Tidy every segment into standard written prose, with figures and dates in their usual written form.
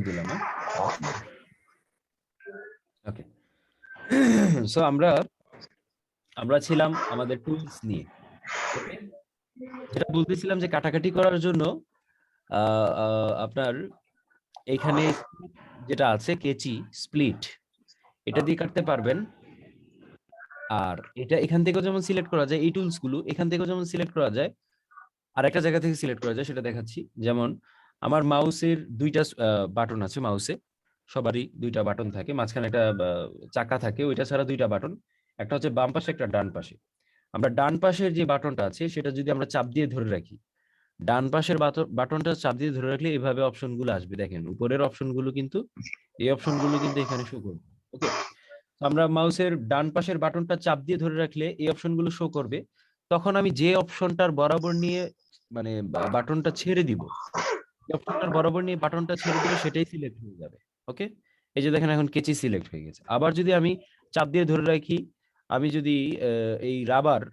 দিলাম। ওকে, সো আমরা ছিলাম আমাদের টুলস নিয়ে। ওকে, যেটা বলতেছিলাম যে কাটাকাটি করার জন্য আপনার এখানে যেটা আছে কেচি স্প্লিট, এটা দিয়ে কাটতে পারবেন। আর এটা এখান থেকেও যেমন সিলেক্ট করা যায়, এই টুলস গুলো এখান থেকেও যেমন সিলেক্ট করা যায়, আর একটা জায়গা থেকে সিলেক্ট করা যায় সেটা দেখাচ্ছি। যেমন আমার মাউসের দুইটা বাটন আছে, মাউসে সবারই দুইটা বাটন থাকে, মাঝখানে একটা চাকা থাকে, ওইটা ছাড়া দুইটা বাটন, একটা হচ্ছে বাম পাশে একটা ডান পাশে। আমরা ডান পাশের যে বাটনটা আছে সেটা যদি আমরা চাপ দিয়ে ধরে রাখি, ডান পাশের বাটনটা চাপ দিয়ে ধরে রাখলে এভাবে অপশনগুলো আসবে। দেখেন উপরের অপশনগুলো কিন্তু, এই অপশনগুলো কিন্তু এখানে শো করবে। ওকে, আমরা মাউসের ডান পাশের বাটনটা চাপ দিয়ে ধরে রাখলে এই অপশনগুলো শো করবে। তখন আমি যে অপশনটার বরাবর নিয়ে মানে বাটনটা ছেড়ে দিব, এই অপশনটার বরাবর নিয়ে বাটনটা ছেড়ে দিলে সেটাই সিলেক্ট হয়ে যাবে। ওকে, এই যে দেখেন এখন কেচি সিলেক্ট হয়ে গেছে। আবার যদি আমি চাপ দিয়ে ধরে রাখি, আমি যদি এই রাবার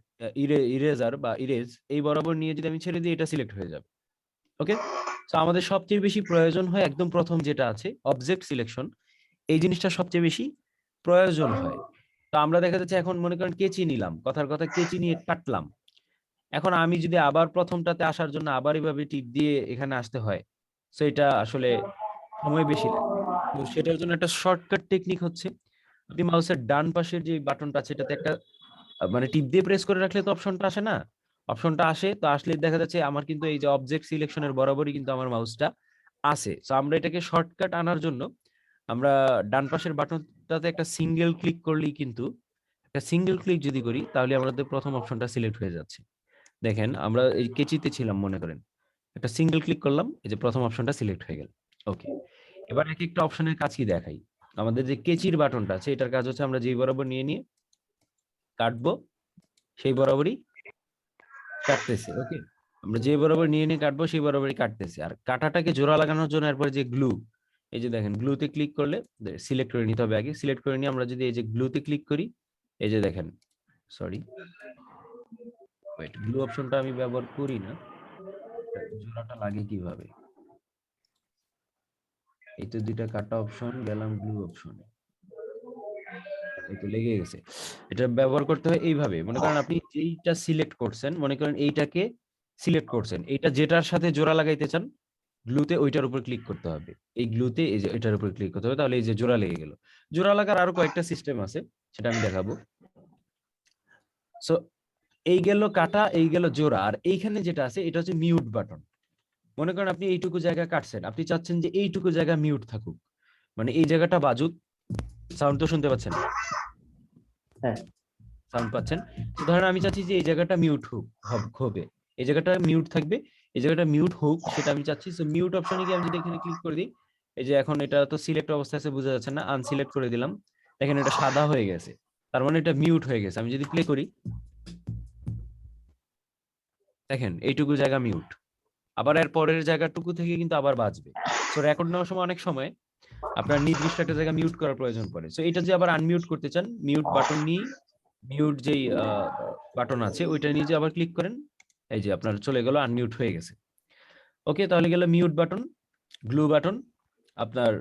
ইরেজার বা ইরেজ এই বরাবর নিয়ে যদি আমি ছেড়ে দিই, এটা সিলেক্ট হয়ে যাবে। ওকে, তো আমাদের সবচেয়ে বেশি প্রয়োজন হয় একদম প্রথম যেটা আছে অবজেক্ট সিলেকশন, এই জিনিসটা সবচেয়ে বেশি প্রয়োজন হয়। তো আমরা দেখা যাচ্ছে এখন মনে করেন কেচি নিলাম, কথার কথা কেচি নিয়ে কাটলাম। এখন আমি যদি আবার প্রথমটাতে আসার জন্য আবার এইভাবে টিপ দিয়ে এখানে আসতে হয়, তো এটা আসলে সময় বেশি লাগবে। তো সেটার জন্য একটা শর্টকাট টেকনিক হচ্ছে, আপনি মাউসের ডান পাশের যে বাটনটা আছে এটাতে একটা মানে টিপ দিয়ে প্রেস করে রাখলে তো অপশনটা আসে না, অপশনটা আসে তো আসলে দেখা যাচ্ছে আমার কিন্তু এই যে অবজেক্ট সিলেকশনের বরাবরই কিন্তু আমার মাউসটা আছে। তো আমরা এটাকে শর্টকাট আনার জন্য আমরা ডান পাশের বাটনটাতে একটা সিঙ্গেল ক্লিক করলেই কিন্তু, একটা সিঙ্গেল ক্লিক যদি করি তাহলে আমাদের প্রথম অপশনটা সিলেক্ট হয়ে যাচ্ছে। দেখেন আমরা এই কেচিতে ছিলাম মনে করেন, একটা সিঙ্গেল ক্লিক করলাম, এই যে প্রথম অপশনটা সিলেক্ট হয়ে গেল। ওকে, এবার এক একটা অপশনের কাজ কি দেখাই। আমাদের যে কেচির বাটনটা আছে এটার কাজ হচ্ছে আমরা যেই বরাবর নিয়ে নিয়ে কাটবো সেই বরাবরই কাটতেছে। ওকে, আমরা যে বরাবর নিয়ে নিয়ে কাটবো সেই বরাবরই কাটতেছে। আর কাটাটাকে জোড়া লাগানোর জন্য এরপরে যে গ্লু, এই যে দেখেন গ্লুতে ক্লিক করলে সিলেক্ট করে নিতে হবে আগে, সিলেক্ট করে নিয়ে আমরা যদি এই যে গ্লুতে ক্লিক করি, এই যে দেখেন, সরি ওয়েট, গ্লু অপশনটা আমি ব্যবহার করি না, জোড়াটা লাগে কিভাবে, এই তো দুইটা কাটা অপশন, গেলাম গ্লু অপশনে, এই তো লেগে গেছে। এটা ব্যবহার করতে হয় এইভাবে, মনে করেন আপনি এইটা সিলেক্ট করছেন, মনে করেন এইটাকে সিলেক্ট করছেন, এইটা যেটার সাথে জোড়া লাগাইতে চান গ্লুতে ওইটার উপর ক্লিক করতে হবে, এই গ্লুতে এই যে এটার উপর ক্লিক করতে হবে, তাহলে এই যে জোড়া লেগে গেল। জোড়া লাগার আরো কয়েকটা সিস্টেম আছে, সেটা আমি দেখাবো। সো এই গেল কাটা, এই গেল জোড়া, আর এইখানে যেটা আছে এটা হচ্ছে মিউট বাটন। মনে করেন আপনি এইটুকু জায়গা কাটছেন, আপনি চাচ্ছেন যে এইটুকু জায়গা মিউট থাকুক, মানে এই জায়গাটা বাজুক। সাউন্ড তো শুনতে পাচ্ছেন? হ্যাঁ, সাউন্ড পাচ্ছেন? তো ধরেন আমি চাচ্ছি যে এই জায়গাটা মিউট হোক, হবে, এই জায়গাটা মিউট থাকবে, এই জায়গাটা মিউট হোক সেটা আমি চাচ্ছি। সো মিউট অপশনে গিয়ে আমি যদি এখানে ক্লিক করে দিই, এই যে এখন এটা তো সিলেক্ট অবস্থায় আছে, বোঝা যাচ্ছে না, আনসিলেক্ট করে দিলাম, দেখেন এটা সাদা হয়ে গেছে, তার মানে এটা মিউট হয়ে গেছে। আমি যদি প্লে করি, দেখেন এইটুকু জায়গা মিউট, আবার এর পরের জায়গাটুকু থেকে কিন্তু আবার বাজবে। সো রেকর্ড নেওয়ার সময় অনেক সময় আপনার নির্দিষ্ট একটা জায়গা মিউট করার প্রয়োজন পড়ে। সো এটা যে আবার আনমিউট করতে চান, মিউট বাটন নিয়ে মিউট যেই বাটন আছে ওইটা নিয়ে যে আবার ক্লিক করেন, এই যে আপনার চলে গেল, আনমিউট হয়ে গেছে। ওকে, তাহলে গেল মিউট বাটন, গ্লু বাটন, আপনার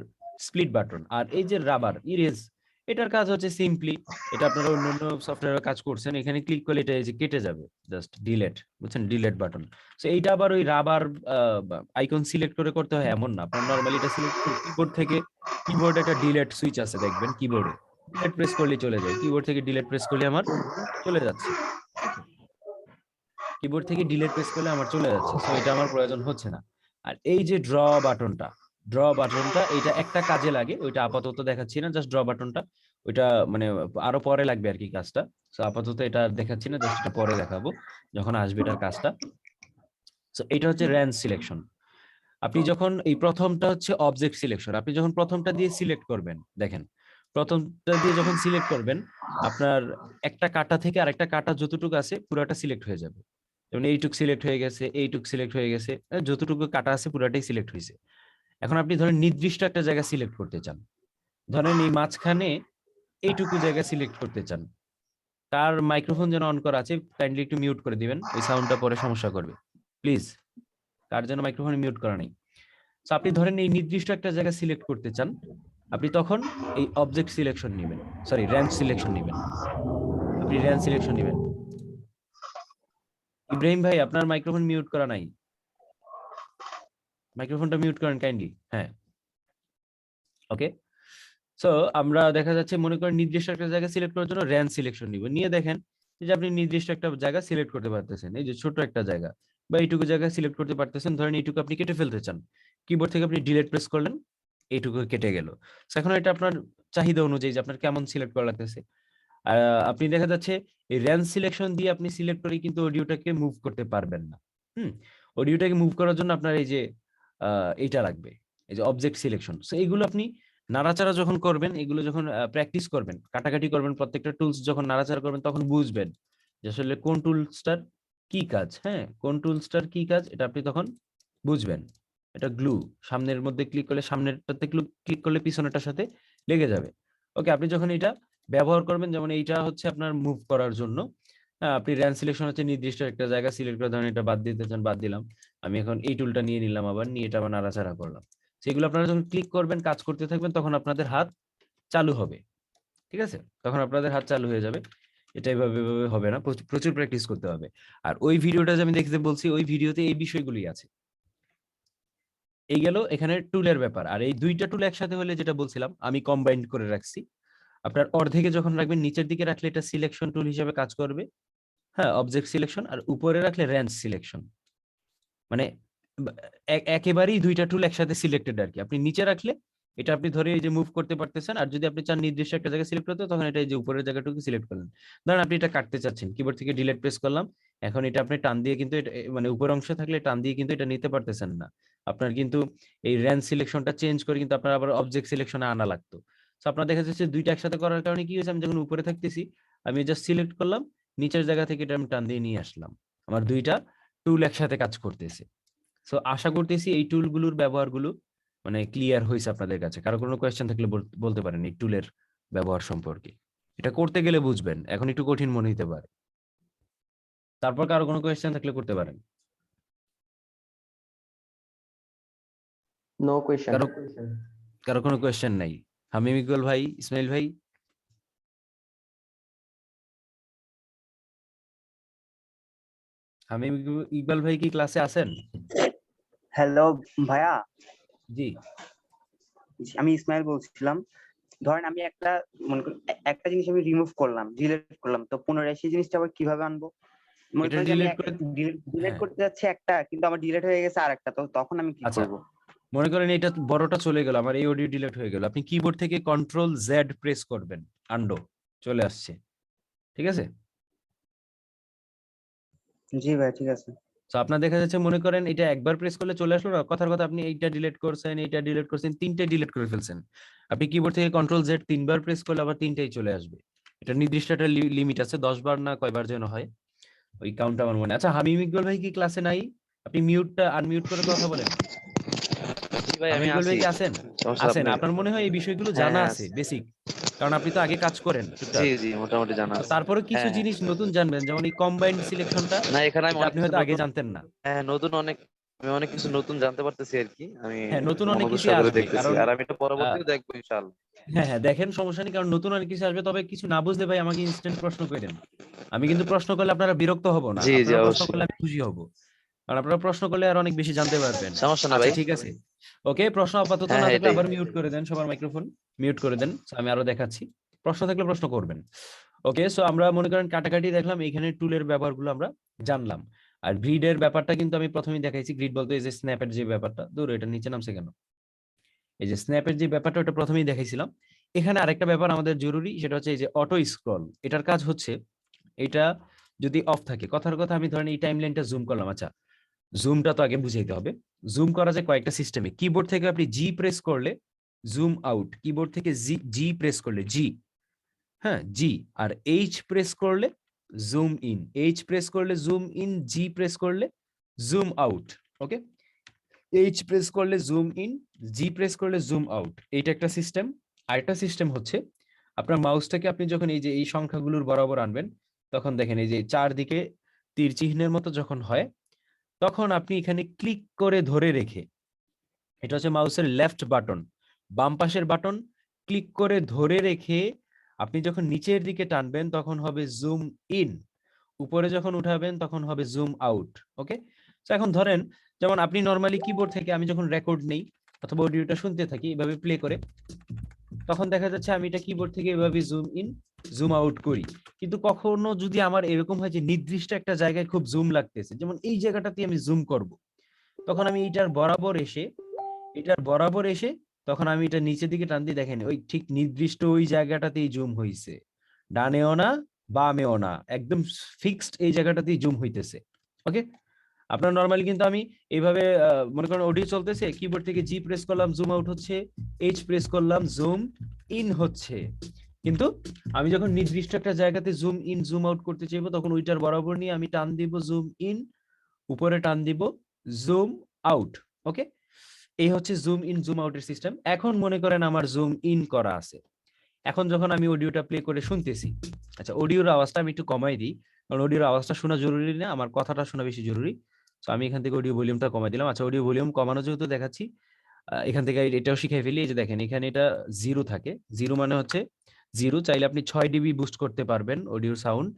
স্প্লিট বাটন। আর এই যে রাবার ইরেজ, এটার কাজ হচ্ছে সিম্পলি, এটা আপনারা অন্যান্য সফটওয়্যারে কাজ করছেন, এখানে ক্লিক করলে এটা এই যে কেটে যাবে, জাস্ট ডিলেট, বুঝছেন, ডিলেট বাটন। সো এইটা আবার ওই রাবার আইকন সিলেক্ট করে করতে হয় এমন না, আপনার নরমালি এটা সিলেক্ট করে কিবোর্ড থেকে, কিবোর্ডে একটা ডিলেট সুইচ আছে দেখবেন, কিবোর্ডে ডিলেট প্রেস করলে চলে যায়, কিবোর্ড থেকে ডিলেট প্রেস করলে আমার চলে যাচ্ছে। কিবোর্ড থেকে ডিলেট প্রেস করলে আমার চলে যাচ্ছে, সো এটা আমার প্রয়োজন হচ্ছে না। আর এই যে ড্র বাটনটা এটা একটা কাজে লাগে, ওইটা আপাতত দেখাচ্ছি না, জাস্ট ড্র বাটনটা ওইটা মানে আরো পরে লাগবে আর কি কাজটা। সো আপাতত এটা দেখাচ্ছি না, জাস্ট এটা পরে দেখাবো যখন আসবে এটার কাজটা। সো এটা হচ্ছে রেঞ্জ সিলেকশন। আপনি যখন এই প্রথমটা হচ্ছে অবজেক্ট সিলেকশন, আপনি যখন প্রথমটা দিয়ে সিলেক্ট করবেন, দেখেন প্রথমটা দিয়ে যখন সিলেক্ট করবেন, আপনার একটা কাটা থেকে আরেকটা কাটা যতটুকু আছে পুরোটা সিলেক্ট হয়ে যাবে। যেমন এইটুক সিলেক্ট হয়ে গেছে, এইটুক সিলেক্ট হয়ে গেছে, যতটুকু কাটা আছে পুরোটাই সিলেক্ট হয়েছে। এখন আপনি ধরেন নির্দিষ্ট একটা জায়গা সিলেক্ট করতে চান, ধরেন এই মাঝখানে এইটুকু জায়গা সিলেক্ট করতে চান, তার মাইক্রোফোন যেন অন করা আছে কাইন্ডলি একটু মিউট করে দিবেন, ওই সাউন্ডটা পরে সমস্যা করবে প্লিজ। কার যেন মাইক্রোফোন মিউট করা নেই, তো আপনি ধরেন এই নির্দিষ্ট একটা জায়গা সিলেক্ট করতে চান, আপনি তখন এই অবজেক্ট সিলেকশন নেবেন, সরি রেঞ্জ সিলেকশন নেবেন, আপনি রেঞ্জ সিলেকশন নেবেন। ইব্রাহিম ভাই আপনার মাইক্রোফোন মিউট করা নাই, মাইক্রোফোনটা মিউট করেন কাইন্ডলি। হ্যাঁ, ওকে। সো আমরা দেখা যাচ্ছে মনে করেন নির্দিষ্ট একটা জায়গা সিলেক্ট করার জন্য রেঞ্জ সিলেকশন নিব, নিয়ে দেখেন যে আপনি নির্দিষ্ট একটা জায়গা সিলেক্ট করতে পারতেছেন, এই যে ছোট একটা জায়গা বা এইটুকু জায়গা সিলেক্ট করতে পারতেছেন, ধরেন এইটুকু আপনি কেটে ফেলতে চান, কিবোর্ড থেকে আপনি ডিলিট প্রেস করলেন, এইটুকু কেটে গেল। এখন এটা আপনার চাহিদা অনুযায়ী যে আপনার কেমন সিলেক্ট করা লাগতেছে। আপনি দেখা যাচ্ছে এই রেঞ্জ সিলেকশন দিয়ে আপনি সিলেক্ট করে কিন্তু অডিওটাকে মুভ করতে পারবেন না। অডিওটাকে মুভ করার জন্য আপনার এই যে এইটা লাগবে, এই যে অবজেক্ট সিলেকশন। সো এইগুলো আপনি নাড়াচাড়া যখন করবেন, এগুলো যখন প্র্যাকটিস করবেন, কাটাকাটি করবেন, প্রত্যেকটা টুলস যখন নাড়াচাড়া করবেন তখন বুঝবেন যে আসলে কোন টুলসটার কি কাজ। হ্যাঁ, কোন টুলসটার কি কাজ এটা আপনি তখন বুঝবেন। এটা গ্লু, সামনের মধ্যে ক্লিক করলে সামনেরটাতে ক্লিক করলে পিছনেরটার সাথে লেগে যাবে। ওকে, আপনি যখন এটা ব্যবহার করবেন, যেমন এইটা হচ্ছে আপনার মুভ করার জন্য, আপনি র্যান সিলেকশন হচ্ছে নির্দিষ্ট একটা জায়গা সিলেক্ট করে, ধরেন এটা বাদ দিতে চান, বাদ দিলাম। আমি এখন এই টুলটা নিয়ে নিলাম, আবার নিয়ে এটা আবার নাড়াচাড়া করলাম। সেগুলো আপনারা যখন ক্লিক করবেন, কাজ করতে থাকবেন, তখন আপনাদের হাত চালু হবে। ঠিক আছে, তখন আপনাদের হাত চালু হয়ে যাবে। এটা এভাবে এভাবে হবে না, প্রচুর প্র্যাকটিস করতে হবে। আর ওই ভিডিওটা যে আমি দেখতে বলছি, ওই ভিডিওতে এই বিষয়গুলি আছে। এই গেল এখানে টুলের ব্যাপার। আর এই দুইটা টুল একসাথে হলে যেটা বলছিলাম, আমি কম্বাইন্ড করে রাখছি। আপনার অর্ধেকে যখন রাখবেন, নিচের দিকে রাখলে এটা সিলেকশন টুল হিসেবে কাজ করবে। হ্যাঁ, অবজেক্ট সিলেকশন। আর উপরে রাখলে রেঞ্জ সিলেকশন, মানে একেবারেই দুইটা টুল একসাথে সিলেক্টেড আর কি। আপনি নিচে রাখলে এটা আপনি ধরে এই যে মুভ করতে পারতেছেন, আর যদি আপনি চান নির্দিষ্ট একটা জায়গায় সিলেক্ট করতে, তখন এটা এই যে উপরের জায়গাটুকু সিলেক্ট করলেন। ধরেন আপনি এটা কাটতে চাচ্ছেন, কিবোর্ড থেকে ডিলিট প্রেস করলাম, এখন এটা আপনি টান দিয়ে কিন্তু এটা মানে উপর অংশে থাকলে টান দিয়ে কিন্তু এটা নিতে পারতেছেন না। আপনার কিন্তু এই রেঞ্জ সিলেকশনটা চেঞ্জ করে কিন্তু আপনার আবার অবজেক্ট সিলেকশনে আনা লাগতো। তো আপনার দেখা যাচ্ছে দুইটা একসাথে করার কারণে কি হয়েছে, আমি যখন উপরে থাকতেছি আমি জাস্ট সিলেক্ট করলাম, নিচের জায়গা থেকে এটা আমি টান দিয়ে নিয়ে আসলাম, আমার দুইটা টুল একসাথে কাজ করতেছে। সো আশা করতেছি এই টুলগুলোর ব্যবহারগুলো মানে ক্লিয়ার হয়েছে আপনাদের কাছে। কারো কোনো কোয়েশ্চেন থাকলে বলতে পারেন এই টুলের ব্যবহার সম্পর্কে। এটা করতে গেলে বুঝবেন, এখন একটু কঠিন মনে হতে পারে। তারপর কারো কোনো কোয়েশ্চেন থাকলে করতে পারেন। No question. কারো কারো কোনো কোয়েশ্চেন নাই? হামিম ইকবাল ভাই, ইসমাইল ভাই? হামিম ইকবাল ভাই কি ক্লাসে আছেন? হ্যালো ভাইয়া, জি। আমি ইসমাইল বলছিলাম। ধরেন আমি একটা জিনিস আমি রিমুভ করলাম, ডিলিট করলাম, তো পুনরায় সেই জিনিসটা আবার কিভাবে আনবো? মনে এটা করেন যে আমি ডিলিট করে ডিলিট হ্যাঁ, করতে যাচ্ছি একটা, কিন্তু আমার ডিলিট হয়ে গেছে আরেকটা, তো তখন আমি কি আচ্ছা করব? মনে করেন এটা বড়টা চলে গেল, আমার এই অডিও ডিলিট হয়ে গেল, আপনি কিবোর্ড থেকে কন্ট্রোল জেড প্রেস করবেন, আন্ডো চলে আসছে। ঠিক আছে, জি ভাই, ঠিক আছে। তো আপনার দেখা যাচ্ছে মনে করেন এটা একবার প্রেস করলে চলে আসলো না, কথার কথা আপনি এইটা ডিলিট করছেন, এইটা ডিলিট করছেন, তিনটে ডিলিট করে ফেলছেন। আপনি কিবোর্ড থেকে কন্ট্রোল জেড তিনবার প্রেস করলে আবার তিনটাই চলে আসবে। এটা নির্দিষ্ট একটা লিমিট আছে, 10 বার না কয়বার যেন হয়, ওই কাউন্ট আমার মনে। আচ্ছা হামিম ইকবাল ভাই কি ক্লাসে নাই? আপনি মিউটটা আনমিউট করে কথা বলেন। জি ভাই, হামিম আমি ইকবাল ভাই আছি। কি আছেন? সমস্যা আছেন, আপনি? আপনার মনে হয় এই বিষয়গুলো হ্যাঁ, জানা হ্যাঁ, আছে আছি। বেসিক, কারণ আপনি তো আগে কাজ করেন জি, টুকটাক। জি, মোটামুটি জানা তো আছে। তারপরে কিছু হ্যাঁ, হ্যাঁ। জিনিস নতুন জানবেন, যেমন এই কম্বাইন্ড সিলেকশনটা, না, এখানে এটা আপনি হয়তো আগে জানতেন না। আমি অনেক কিছু নতুন জানতে পারতেছি আরকি। আমি হ্যাঁ, নতুন একটু অনেক মনোযোগ কিছুই সহকারে আসবে, দেখতেছি। কারণ আর আমি এটা আহ, পরবর্তীতে দেখবো ইনশাআল্লাহ। হ্যাঁ হ্যাঁ দেখেন, সমস্যা নেই, কারণ নতুন অনেক কিছু আসবে। তবে কিছু না বুঝলে ভাই আমাকে ইনস্ট্যান্ট প্রশ্ন করেন। আমি কিন্তু প্রশ্ন করলে আপনারা বিরক্ত হব না, জি, জি, আপনারা প্রশ্ন অবশ্যই। করলে আমি খুশি হব, কারণ আপনারা প্রশ্ন করলে আর অনেক বেশি জানতে পারবেন। সমস্যা না আচ্ছা ভাই। ঠিক আছে, ওকে। প্রশ্ন আপাতত হ্যাঁ, না হ্যাঁ, থাকলে এটাই। আবার মিউট করে দেন, সবার মাইক্রোফোন মিউট করে দেন। So, আমি আরো দেখাচ্ছি, প্রশ্ন থাকলে প্রশ্ন করবেন। ওকে, সো আমরা মনে করেন কাটাকাটি দেখলাম, এখানে টুলের ব্যাপারগুলো আমরা জানলাম। আর গ্রিডের ব্যাপারটা কিন্তু আমি প্রথমেই দেখাইছি। গ্রিড বলতে এই যে স্ন্যাপের যে ব্যাপারটা, দূর এটা নিচে নামছে কেন, এই যে স্ন্যাপের যে ব্যাপারটা ওটা প্রথমেই দেখাইছিলাম। এখানে আরেকটা ব্যাপার আমাদের জরুরি, সেটা হচ্ছে এই যে অটো স্ক্রল। এটার কাজ হচ্ছে, এটা যদি অফ থাকে, কথার কথা আমি ধরেন এই টাইমলাইনটা জুম করলাম। আচ্ছা, জুমটা তো আগে বুঝাইতে হবে। জুম করা যায় কয়েকটা সিস্টেমে। কিবোর্ড থেকে আপনি জি প্রেস করলে জুম আউট, কিবোর্ড থেকে জি জি প্রেস করলে জি, হ্যাঁ জি। আর এইচ প্রেস করলে জুম ইন, এইচ প্রেস করলে জুম ইন, জি প্রেস করলে জুম আউট। ওকে, এইচ প্রেস করলে জুম ইন, জি প্রেস করলে জুম আউট, এইটা একটা সিস্টেম। আরেকটা সিস্টেম হচ্ছে, আপনার মাউসটাকে আপনি যখন এই যে এই সংখ্যাগুলোর বরাবর আনবেন, তখন দেখেন এই যে চারদিকে তীর চিহ্নের মতো যখন হয়, তখন আপনি এখানে ক্লিক করে ধরে রেখে এটা হচ্ছে মাউসের লেফট বাটন, বাম পাশের বাটন ক্লিক করে ধরে রেখে আপনি যখন নিচের দিকে টানবেন তখন হবে জুম ইন, উপরে যখন উঠাবেন তখন হবে জুম আউট। ওকে, তো এখন ধরেন যেমন আপনি নরমালি কিবোর্ড থেকে আমি যখন রেকর্ড নেই অথবা অডিওটা শুনতে থাকি এভাবে প্লে করে, তখন দেখা যাচ্ছে আমি এটা কিবোর্ড থেকে এভাবে জুম ইন জুম আউট করি। কিন্তু কখনো যদি আমার এরকম হয় যে নির্দিষ্ট একটা জায়গায় খুব জুম লাগতেছে, যেমন এই জায়গাটাতে আমি জুম করব, তখন আমি এটার বরাবর এসে তখন আমি এটা নিচের দিকে টান দিয়ে দেখেন ওই ঠিক নির্দিষ্ট ওই জায়গাটাতেই জুম হইছে, ডানেও না বামেও না, একদম ফিক্সড এই জায়গাটাতেই জুম হইতেছে। ওকে, আপনার নরমালি কিন্তু আমি এইভাবে মনে করেন অডিও চলতেছে, কিবোর্ড থেকে জি প্রেস করলাম জুম আউট হচ্ছে, এইচ প্রেস করলাম জুম ইন হচ্ছে, কিন্তু আমি যখন নির্দিষ্ট একটা জায়গাতে জুম ইন জুম আউট করতে চাইবো তখন ওইটার বরাবর নিয়ে আমি টান দিব জুম ইন, উপরে টান দিব জুম আউট। ওকে, এই হচ্ছে জুম ইন জুম আউটের সিস্টেম। এখন মনে করেন আমার জুম ইন করা আছে, এখন যখন আমি অডিওটা প্লে করে শুনতেছি, আচ্ছা অডিওর আওয়াজটা আমি একটু কমাই দিই, কারণ অডিওর আওয়াজটা শোনা জরুরি না, আমার কথাটা শোনা বেশি জরুরি। তো আমি এখান থেকে অডিও ভলিউমটা কমাই দিলাম। আচ্ছা অডিও ভলিউম কমানো যেহেতু দেখাচ্ছি, এখান থেকে এটাও শিখাই ফেলি। এই যে দেখেন এখানে এটা জিরো থাকে, জিরো মানে হচ্ছে জিরো, চাইলে আপনি 6 ডিবি বুস্ট করতে পারবেন অডিওর সাউন্ড,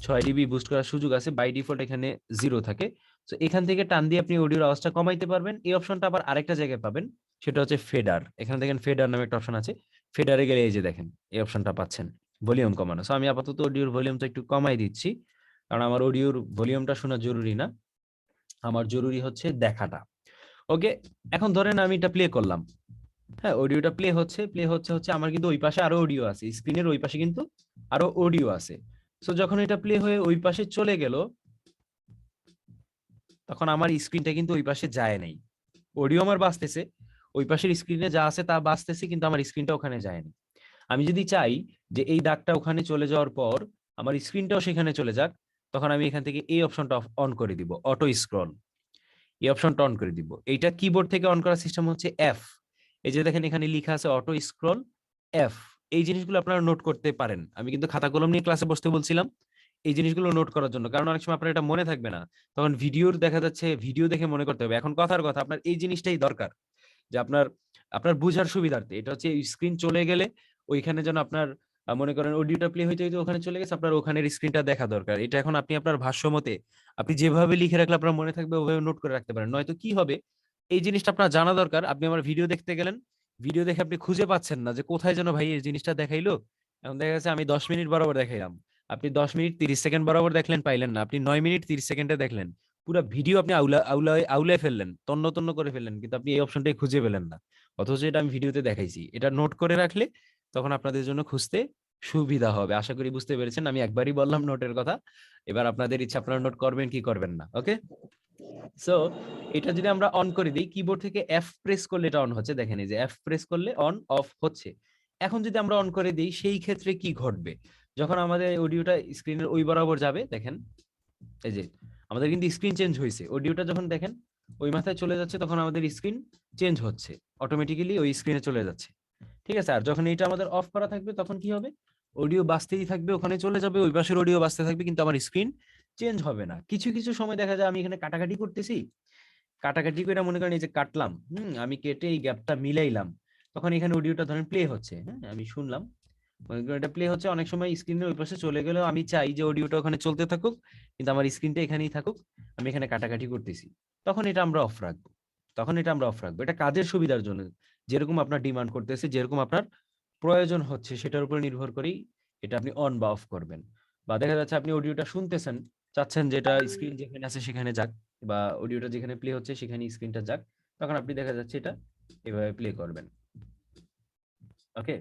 6 ডিবি বুস্ট করার সুযোগ আছে, বাই ডিফল্ট এখানে জিরো থাকে। তো এখান থেকে টান দিয়ে আপনি অডিওর আওয়াজটা কমাইতে পারবেন। এই অপশনটা আবার আরেকটা জায়গায় পাবেন, সেটা হচ্ছে ফেডার। এখানে দেখেন ফেডার নামে একটা অপশন আছে, ফেডারে গেলে এই যে দেখেন এই অপশনটা পাচ্ছেন, ভলিউম কমানো। সো আমি আপাতত অডিওর ভলিউমটা একটু কমাই দিচ্ছি, কারণ আমার অডিওর ভলিউমটা শোনা জরুরি না, আমার জরুরি হচ্ছে দেখাটা। ওকে, এখন ধরেন আমি এটা প্লে করলাম, হ্যাঁ অডিওটা প্লে হচ্ছে আমার কিন্তু ওই পাশে আরো অডিও আছে, স্ক্রিনের ওই পাশে কিন্তু আরো অডিও আছে। সো যখন এটা প্লে হয়ে ওই পাশে চলে গেল তখন আমার স্ক্রিনটা কিন্তু ওই পাশে যায় নাই, অডিও আমার বাজতেছে, ওই পাশের স্ক্রিনে যা আছে তা বাজতেছে, কিন্তু আমার স্ক্রিনটা ওখানে যায়নি। আমি যদি চাই যে এই দাগটা ওখানে চলে যাওয়ার পর আমার স্ক্রিনটাও সেখানে চলে যাক, তখন আমি এখান থেকে এই অপশনটা অন করে দিব, অটো স্ক্রল, এই অপশনটা অন করে দিব। এইটা কিবোর্ড থেকে অন করার সিস্টেম হচ্ছে এফ। এই যে দেখেন এখানে লেখা আছে অটো স্ক্রল এফ। এই জিনিসগুলো আপনারা নোট করতে পারেন, আমি কিন্তু খাতা কলম নিয়ে ক্লাসে বসতে বলছিলাম এই জিনিসগুলো নোট করার জন্য, কারণ অনেক সময় আপনার এটা মনে থাকবে না, তখন ভিডিওর দেখা যাচ্ছে ভিডিও দেখে মনে করতে হবে। এখন কথার কথা আপনার এই জিনিসটাই দরকার, যে আপনার আপনার বুঝার সুবিধার্থে এটা হচ্ছে স্ক্রিন চলে গেলে ওইখানে যেন আপনার মনে করেন অডিওটা প্লে হইতে হইতে ওখানে চলে গেছে, আপনার ওখানের স্ক্রিনটা দেখা দরকার। এটা এখন আপনি আপনার ভাষ্য মতে আপনি যেভাবে লিখে রাখলে আপনার মনে থাকবে ওভাবে নোট করে রাখতে পারেন, নয়তো কি হবে এই জিনিসটা আপনার জানা দরকার। আপনি আমার ভিডিও দেখতে গেলেন, ভিডিও দেখে আপনি খুঁজে পাচ্ছেন না যে কোথায় যেন ভাই এই জিনিসটা দেখাইলো, এখন দেখা গেছে আমি 10 মিনিট বরাবর দেখাইলাম, আপনি 10 মিনিট 30 সেকেন্ড বরাবর দেখলেন পাইলেন না, আপনি 9 মিনিট 30 সেকেন্ডে দেখলেন, পুরো ভিডিও আপনি আউলায় ফেললেন, তন্ন তন্ন করে ফেললেন, কিন্তু আপনি এই অপশনটাই খুঁজে পেলেন না, অথচ এটা আমি ভিডিওতে দেখাইছি। এটা নোট করে রাখলে তখন আপনাদের জন্য খুঁজতে সুবিধা হবে। আশা করি বুঝতে পেরেছেন, আমি একবারই বললাম নোটের কথা, এবার আপনাদের ইচ্ছা আপনারা নোট করবেন কি করবেন না। ওকে, সো এটা যদি আমরা অন করে দিই, কিবোর্ড থেকে এফ প্রেস করলে এটা অন হচ্ছে, দেখেন এই যে এফ প্রেস করলে অন অফ হচ্ছে। এখন যদি আমরা অন করে দিই সেই ক্ষেত্রে কি ঘটবে, যখন আমাদের অডিওটা স্ক্রিনের ওই বরাবর যাবে, দেখেন এই যে আমাদের কিন্তু স্ক্রিন চেঞ্জ হয়েছে, অডিওটা যখন দেখেন ওই মাথায় চলে যাচ্ছে তখন আমাদের স্ক্রিন চেঞ্জ হচ্ছে, অটোমেটিক্যালি ওই স্ক্রিনে চলে যাচ্ছে। ঠিক আছে, আর যখন এটা আমাদের অফ করা থাকবে তখন কি হবে, অডিও বাজতেই থাকবে, ওখানে চলে যাবে, ওই পাশের অডিও বাজতে থাকবে, কিন্তু আমার স্ক্রিন চেঞ্জ হবে না। কিছু কিছু সময় দেখা যায় আমি এখানে কাটাকাটি করতেছি, কাটাকাটি করে মনে করেন এই যে কাটলাম, আমি কেটে এই গ্যাপটা মিলাইলাম, তখন এখানে অডিওটা ধরেন প্লে হচ্ছে, হ্যাঁ আমি শুনলাম, মনে করেন এটা প্লে হচ্ছে, অনেক সময় স্ক্রিনের ওই পাশে চলে গেলেও আমি চাই যে অডিওটা ওখানে চলতে থাকুক, কিন্তু আমার স্ক্রিনটা এখানেই থাকুক, আমি এখানে কাটাকাটি করতেছি, তখন এটা আমরা অফ রাখবো, এটা কাজের সুবিধার জন্য, যেরকম আপনার ডিমান্ড করতেছে, যেরকম আপনার প্রয়োজন হচ্ছে সেটার উপর নির্ভর করেই এটা আপনি অন বা অফ করবেন। বা দেখা যাচ্ছে আপনি অডিওটা শুনতেছেন, চাচ্ছেন যেটা স্ক্রিন যেখানে আছে সেখানে যাক, বা অডিওটা যেখানে প্লে হচ্ছে সেখানে স্ক্রিনটা যাক, তখন আপনি দেখা যাচ্ছে এটা এভাবে প্লে করবেন। ওকে,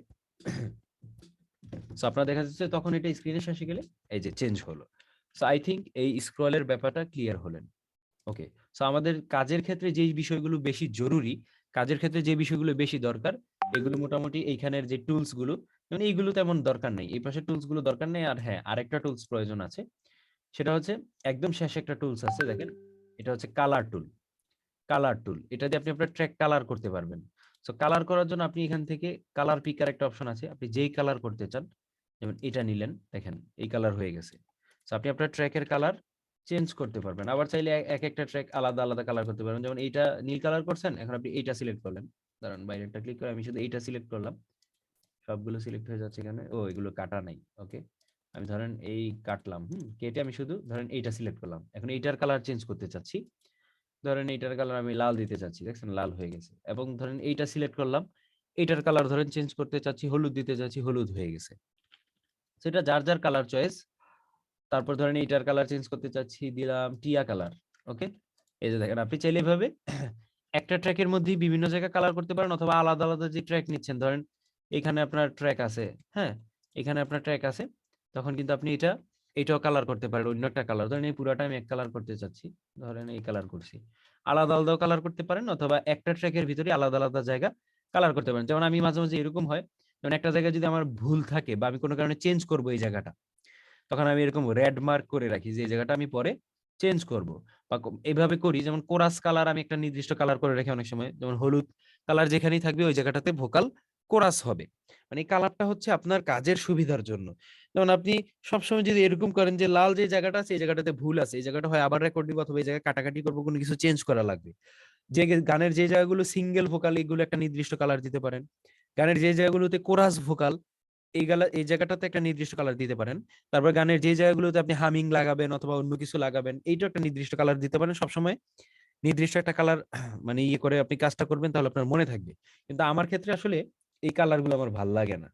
সো আপনারা দেখা যাচ্ছে তখন এটা স্ক্রিনের শেষে গেলে এই যে চেঞ্জ হলো। সো আই থিংক এই স্ক্রলের ব্যাপারটা ক্লিয়ার হলেন। ওকে, সো আমাদের কাজের ক্ষেত্রে যে বিষয়গুলো বেশি জরুরি, কাজের ক্ষেত্রে যে বিষয়গুলো বেশি দরকার, এগুলো মোটামুটি এইখানের যে টুলস গুলো, মানে এইগুলো তেমন দরকার নেই, এই পাশের টুলস গুলো দরকার নেই। আর হ্যাঁ, আরেকটা টুলস প্রয়োজন আছে, সেটা হচ্ছে একদম শেষে একটা টুলস আছে, দেখেন এটা হচ্ছে কালার টুল। এটা দিয়ে আপনি আপনার ট্র্যাক কালার করতে পারবেন। সো কালার করার জন্য আপনি এখান থেকে কালার পিকার একটা অপশন আছে, আপনি যেই কালার করতে চান, যেমন এটা নিলেন, দেখেন এই কালার হয়ে গেছে। সো আপনি আপনার ট্র্যাকের কালার চেঞ্জ করতে পারবেন। আবার চাইলে এক একটা ট্র্যাক আলাদা আলাদা কালার করতে পারবেন। যেমন এইটা নীল কালার করছেন, এখন আপনি এইটা সিলেক্ট করলেন, দাঁড়ান বাইরেটা ক্লিক করে আমি শুধু এইটা সিলেক্ট করলাম, সবগুলো সিলেক্ট হয়ে যাচ্ছে এখানে। ও এগুলো কাটা নাই, ওকে। আমি ধরেন এই কাটলাম, কেটে আমি শুধু ধরেন এইটা সিলেক্ট করলাম। এখন এইটার কালার চেঞ্জ করতে চাচ্ছি, ধরেন এইটার কালার আমি লাল দিতে চাচ্ছি, দেখছেন লাল হয়ে গেছে। এবং ধরেন এইটা সিলেক্ট করলাম, এইটার কালার ধরেন চেঞ্জ করতে চাচ্ছি, হলুদ দিতে চাচ্ছি, হলুদ হয়ে গেছে। সেটা যার যার কালার চয়েস। তারপর ধরেন এইটার কালার চেঞ্জ করতে চাচ্ছি, দিলাম টিয়া কালার, ওকে। এই যে দেখেন, আপনি চাইলে এভাবে একটা ট্র্যাকের মধ্যেই বিভিন্ন জায়গায় কালার করতে পারেন, অথবা আলাদা আলাদা যে ট্র্যাক নিচ্ছেন, ধরেন এখানে আপনার ট্র্যাক আছে, হ্যাঁ, এখানে আপনার ট্র্যাক আছে, তখন কিন্তু আপনি এটাও কালার করতে পারেন অন্য একটা কালার। ধরেন এই পুরাটা আমি এক কালার করতে চাচ্ছি, ধরেন এই কালার করছি, আলাদা আলাদাও কালার করতে পারেন, অথবা একটা ট্র্যাকের ভিতরে আলাদা আলাদা জায়গা কালার করতে পারেন। যেমন আমি মাঝে মাঝে এরকম হয়, যেমন একটা জায়গায় যদি আমার ভুল থাকে বা আমি কোনো কারণে চেঞ্জ করবো এই জায়গাটা, তখন আমি এরকম রেড মার্ক করে রাখি যে এই জায়গাটা আমি পরে চেঞ্জ করব। বা এইভাবে করি, যেমন কোরাস কালার আমি একটা নির্দিষ্ট কালার করে রাখি অনেক সময়, যেমন হলুদ কালার যেখানেই থাকবে ওই জায়গাটাতে ভোকাল কোরাস হবে। মানে এই কালারটা হচ্ছে আপনার কাজের সুবিধার জন্য। যেমন আপনি সবসময় যদি এরকম করেন যে লাল যে জায়গাটা আছে এই জায়গাটাতে ভুল আছে, এই জায়গাটা হয় আবার রেকর্ড দিব, অথবা এই জায়গায় কাটাকাটি করবো, কোনো কিছু চেঞ্জ করা লাগবে। যে গানের যে জায়গাগুলো সিঙ্গেল ভোকাল এগুলো একটা নির্দিষ্ট কালার দিতে পারেন। গানের যে জায়গাগুলোতে কোরাস ভোকাল এই জায়গাটাতে একটা নির্দিষ্ট কালার দিতে পারেন। তারপর গানের যে জায়গাগুলোতে আপনি হামিং লাগাবেন অথবা অন্য কিছু লাগাবেন, এইটা একটা নির্দিষ্ট কালার দিতে পারেন। সবসময় নির্দিষ্ট একটা কালার মানে ইয়ে করে আপনি কাজটা করবেন, তাহলে আপনার মনে থাকবে। কিন্তু আমার ক্ষেত্রে আসলে এই কালার গুলো আমার ভাল লাগে না,